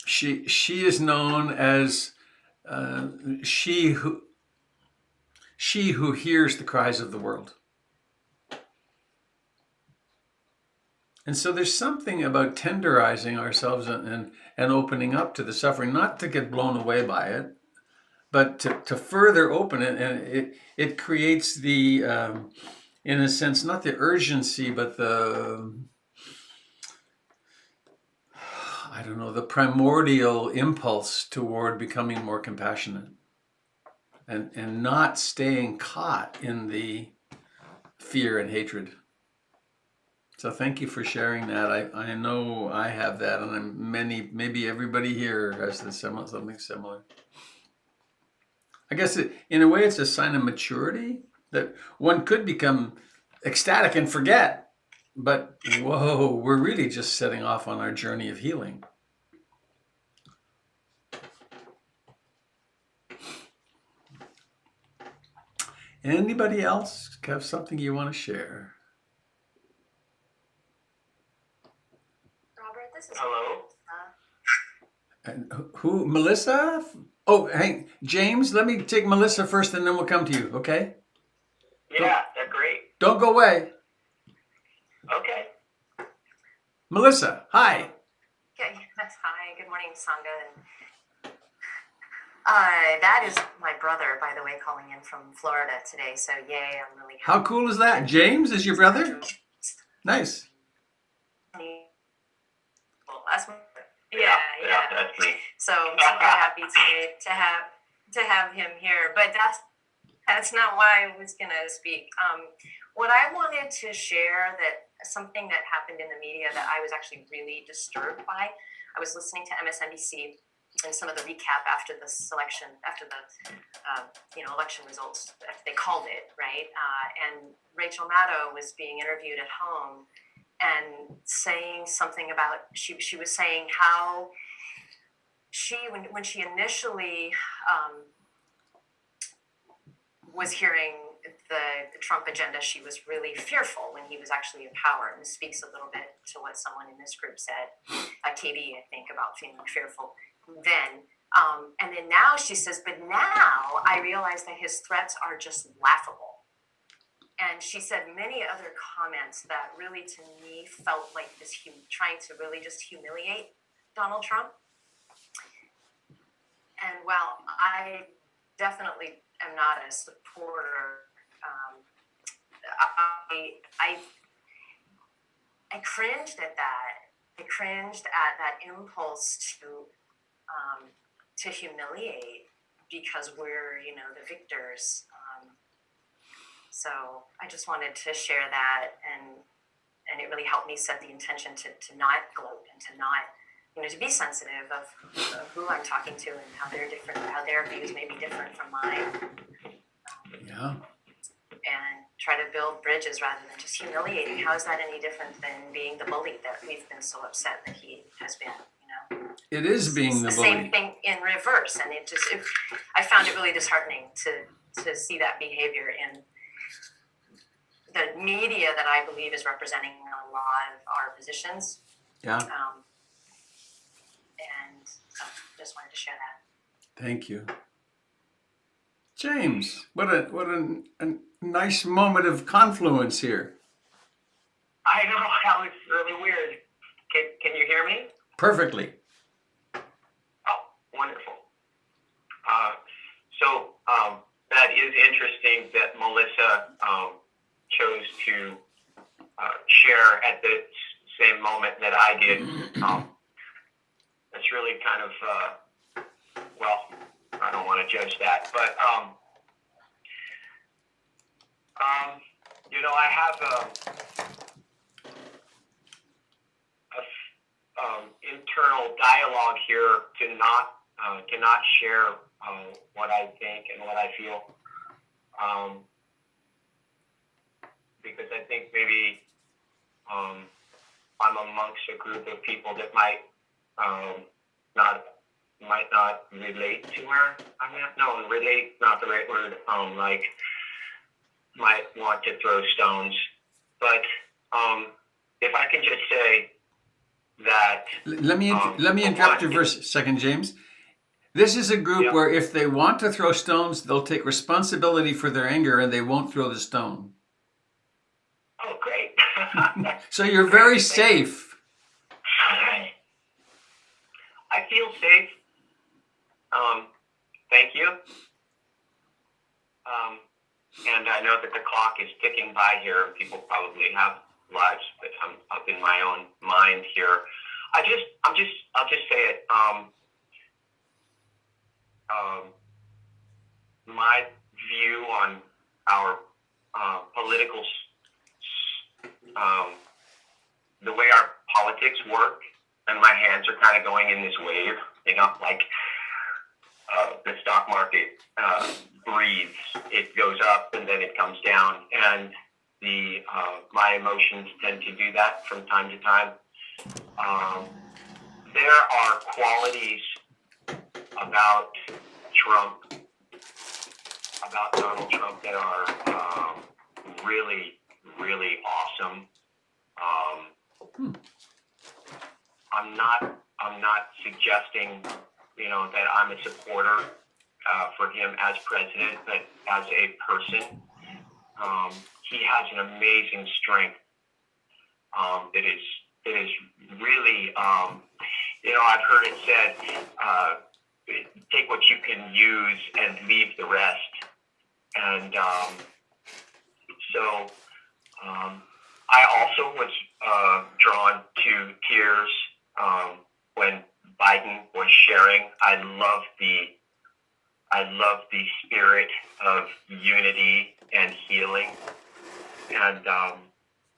She is known as she who hears the cries of the world. And so there's something about tenderizing ourselves and opening up to the suffering, not to get blown away by it, but to further open it. And it creates the, in a sense, not the urgency, but the primordial impulse toward becoming more compassionate and not staying caught in the fear and hatred. So thank you for sharing that. I know I have that, and maybe everybody here has something similar. I guess in a way it's a sign of maturity that one could become ecstatic and forget, but whoa, we're really just setting off on our journey of healing. Anybody else have something you want to share? Hello. And who? Melissa? Oh, hey, James. Let me take Melissa first, and then we'll come to you. Okay? Yeah, that's great. Don't go away. Okay. Melissa, hi. Yeah, hi. Good morning, Sangha. That is my brother, by the way, calling in from Florida today. So yay! I'm really happy. How cool is that? James is your brother? Nice. Yeah. That's me. So I'm super happy to have him here. But that's not why I was gonna speak. What I wanted to share, that something that happened in the media that I was actually really disturbed by. I was listening to MSNBC and some of the recap after the election results, after they called it, right? And Rachel Maddow was being interviewed at home and saying something about, she was saying how when she initially was hearing the Trump agenda, she was really fearful when he was actually in power. And this speaks a little bit to what someone in this group said, Katie, I think, about feeling fearful then. And then now she says, but now I realize that his threats are just laughable. And she said many other comments that really, to me, felt like this trying to really just humiliate Donald Trump. And while I definitely am not a supporter. I cringed at that. I cringed at that impulse to humiliate because we're, the victors. So I just wanted to share that, and it really helped me set the intention to not gloat and to not, to be sensitive of who I'm talking to and how they're different, how their views may be different from mine. Yeah. And try to build bridges rather than just humiliating. How is that any different than being the bully that we've been so upset that he has been? It is being the It's bully. same thing in reverse, and I found it really disheartening to see that behavior in the media that I believe is representing a lot of our positions. Yeah. And just wanted to share that. Thank you. James, what a nice moment of confluence here. I know, that was really weird. Can you hear me? Perfectly. Oh, wonderful. So that is interesting that Melissa chose to share at the same moment that I did. That's really kind of, well, I don't want to judge that, but I have internal dialogue here to not share what I think and what I feel, because I think maybe I'm amongst a group of people that might not relate to her. Relate not the right word. Might want to throw stones, but if I can just say that. Let me interrupt you for a second, James. This is a group where if they want to throw stones, they'll take responsibility for their anger and they won't throw the stone. Oh, great! So you're very safe. I feel safe. Thank you. And I know that the clock is ticking by here. People probably have lives, but I'm up in my own mind here. I'll just say it. My view on our political, the way our politics work, and my hands are kind of going in this wave, like the stock market breathes. It goes up and then it comes down, and my emotions tend to do that from time to time. There are qualities about Donald Trump that are really, really awesome. I'm not suggesting, that I'm a supporter for him as president, but as a person, he has an amazing strength. That is really, I've heard it said, take what you can use and leave the rest. And so I also was drawn to tears when Biden was sharing. I love the spirit of unity and healing. And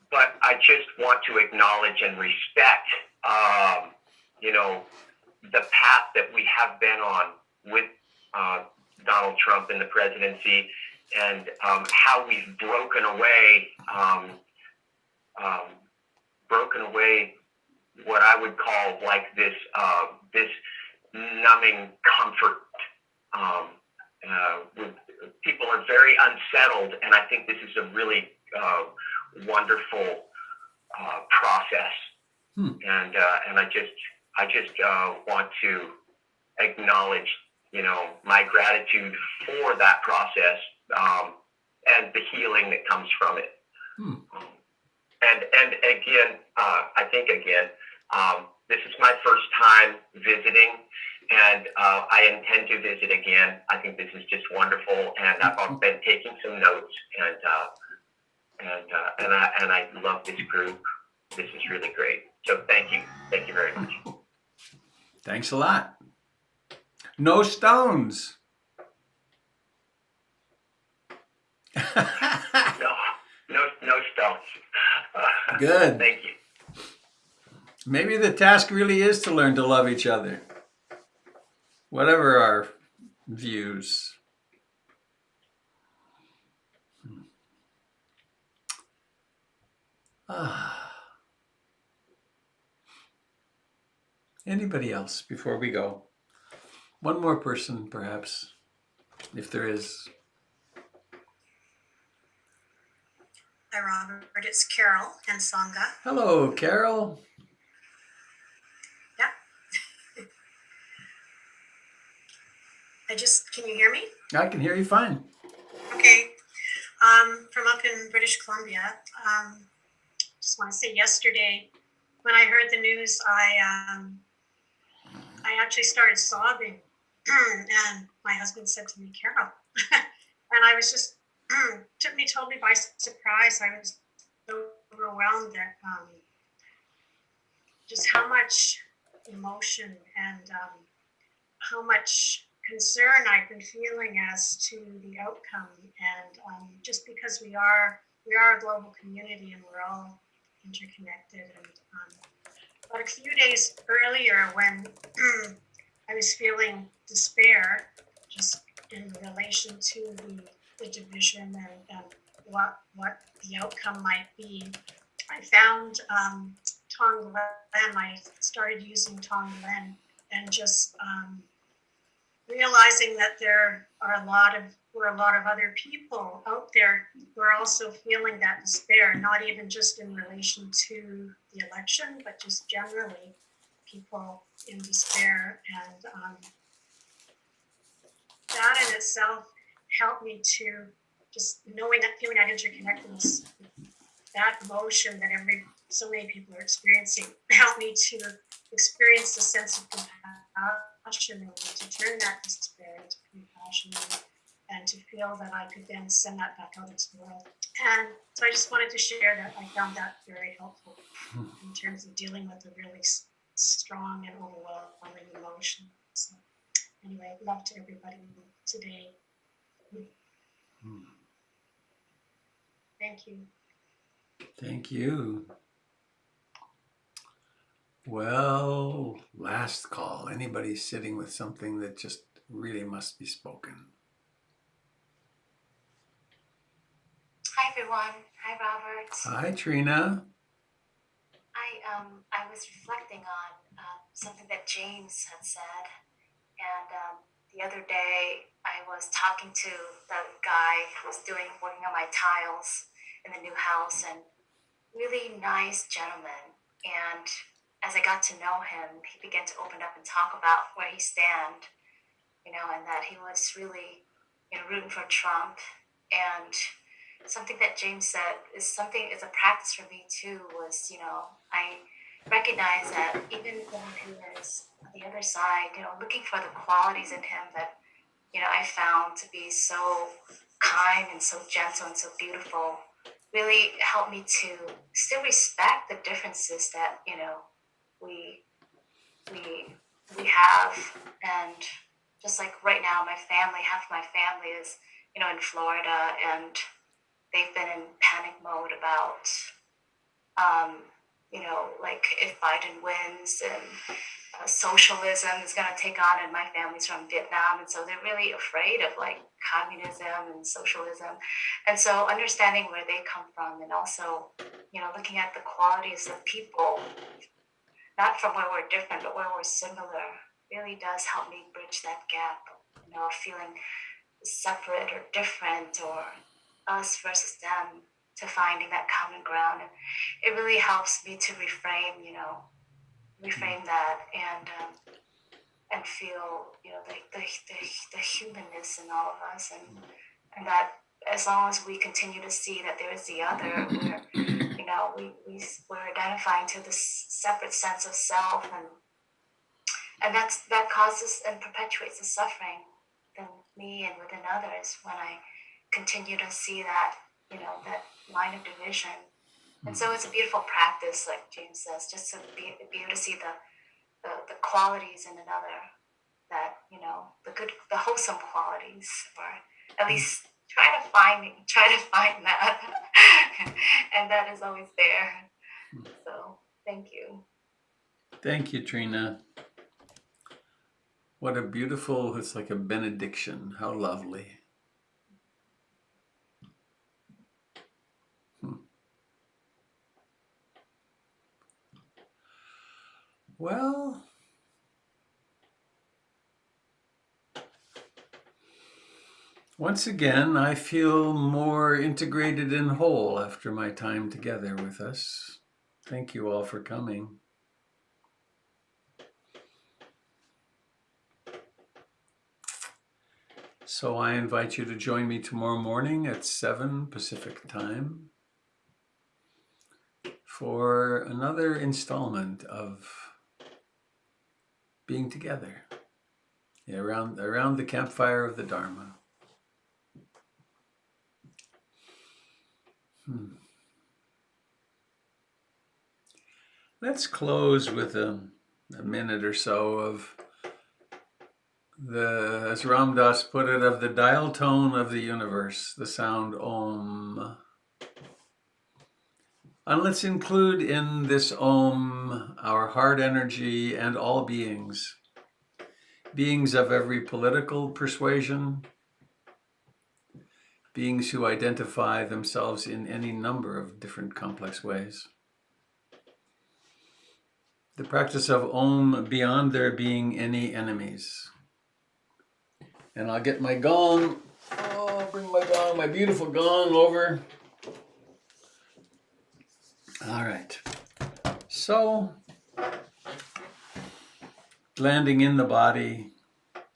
but I just want to acknowledge and respect the path that we have been on with Donald Trump in the presidency, and how we've broken away what I would call like this numbing comfort. People are very unsettled, and I think this is a really wonderful process. And I just want to acknowledge, my gratitude for that process, and the healing that comes from it. And again, I think this is my first time visiting, and I intend to visit again. I think this is just wonderful, and I've been taking some notes, and I love this group. This is really great. So thank you very much. Thanks a lot. No stones. No stones. Good. Thank you. Maybe the task really is to learn to love each other, whatever our views. Anybody else before we go? One more person, perhaps, if there is. Hi, Robert. It's Carol and Sangha. Hello, Carol. Yeah. Can you hear me? I can hear you fine. Okay. From up in British Columbia. Just want to say yesterday, when I heard the news, I actually started sobbing. And my husband said to me, Carol, and I was just, took me totally by surprise. I was so overwhelmed at just how much emotion and how much concern I've been feeling as to the outcome. And just because we are a global community and we're all interconnected. And but a few days earlier, when I was feeling despair, just in relation to the division and what the outcome might be, I found Tong Len. I started using Tong Len and just realizing that there are a lot of other people out there who are also feeling that despair, not even just in relation to the election, but just generally people in despair. And that in itself helped me to just feeling that interconnectedness, that emotion that so many people are experiencing, helped me to experience a sense of compassion and to turn that despair into compassion and to feel that I could then send that back out into the world. And so I just wanted to share that I found that very helpful in terms of dealing with a really strong and overwhelming emotion. So anyway, love to everybody today. Thank you. Thank you. Well, last call. Anybody sitting with something that just really must be spoken? Hi everyone. Hi Robert. Hi, Trina. I was reflecting on something that James had said, and the other day I was talking to the guy who was working on my tiles in the new house, and really nice gentleman. And as I got to know him, he began to open up and talk about where he stand, and that he was really, rooting for Trump. And something that James said is a practice for me too, was, I recognize that even someone who is on the other side, looking for the qualities in him that, I found to be so kind and so gentle and so beautiful, really helped me to still respect the differences that, we have. And just like right now, half of my family is, in Florida, and they've been in panic mode about, like if Biden wins and socialism is going to take on, and my family's from Vietnam, and so they're really afraid of like communism and socialism. And so understanding where they come from, and also, looking at the qualities of people, not from where we're different, but where we're similar, really does help me bridge that gap, of feeling separate or different, or us versus them, to finding that common ground. And it really helps me to reframe that, and feel, the humanness in all of us, and that as long as we continue to see that there is the other, we're identifying to this separate sense of self, and And that causes and perpetuates the suffering within me and within others when I continue to see that, that line of division. And so it's a beautiful practice, like James says, just to be able to see the qualities in another, that, the wholesome qualities, or at least try to find that. And that is always there. So thank you. Thank you, Trina. What a beautiful, it's like a benediction. How lovely. Well, once again, I feel more integrated and whole after my time together with us. Thank you all for coming. So I invite you to join me tomorrow morning at 7 Pacific time for another installment of being together around the campfire of the Dharma. Let's close with a minute or so of as Ram Dass put it, of the dial tone of the universe, the sound Om. And let's include in this Om our heart energy and all beings of every political persuasion, beings who identify themselves in any number of different complex ways. The practice of Om beyond there being any enemies. And I'll get my gong. Oh, I'll bring my gong, my beautiful gong over. All right. So, landing in the body,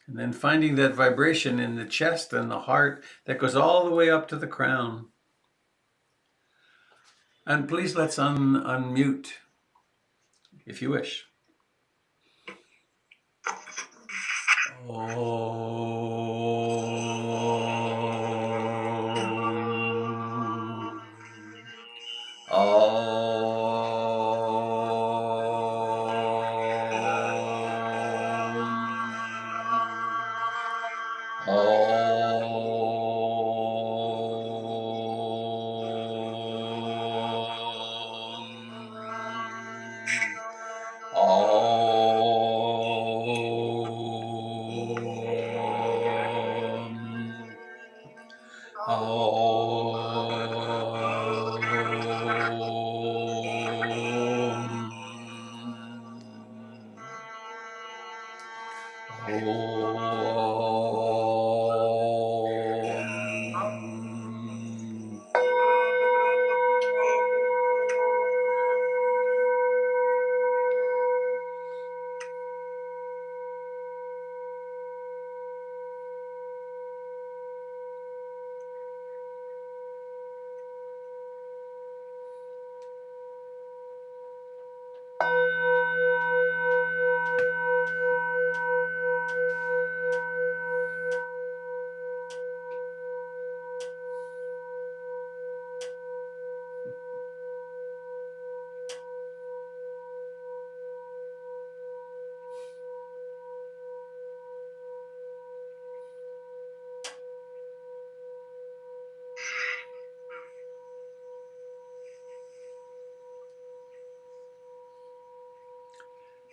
and then finding that vibration in the chest and the heart that goes all the way up to the crown. And please let's unmute, if you wish.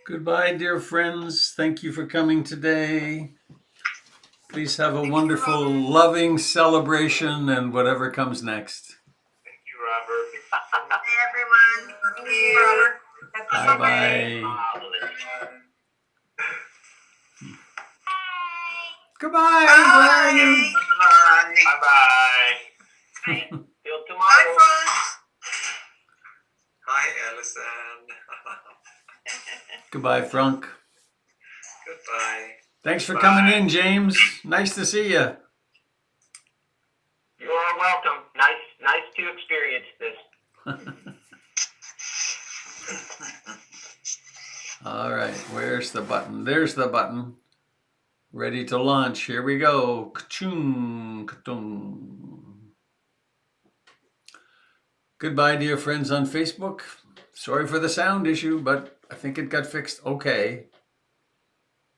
Goodbye, dear friends. Thank you for coming today. Please have a wonderful, loving celebration and whatever comes next. Thank you, Robert. Hey, everyone. Thank you, Robert. Bye-bye. Bye. Goodbye. Where are you? Bye-bye. Till tomorrow. Bye, Frank. Hi, Alison. Goodbye, Frank. Goodbye. Thanks for Bye. coming in, James. Nice to see you. You are welcome. Nice to experience this. All right, where's the button? There's the button. Ready to launch. Here we go. Ka-chung, ka-tung. Goodbye, dear friends on Facebook. Sorry for the sound issue, but I think it got fixed okay.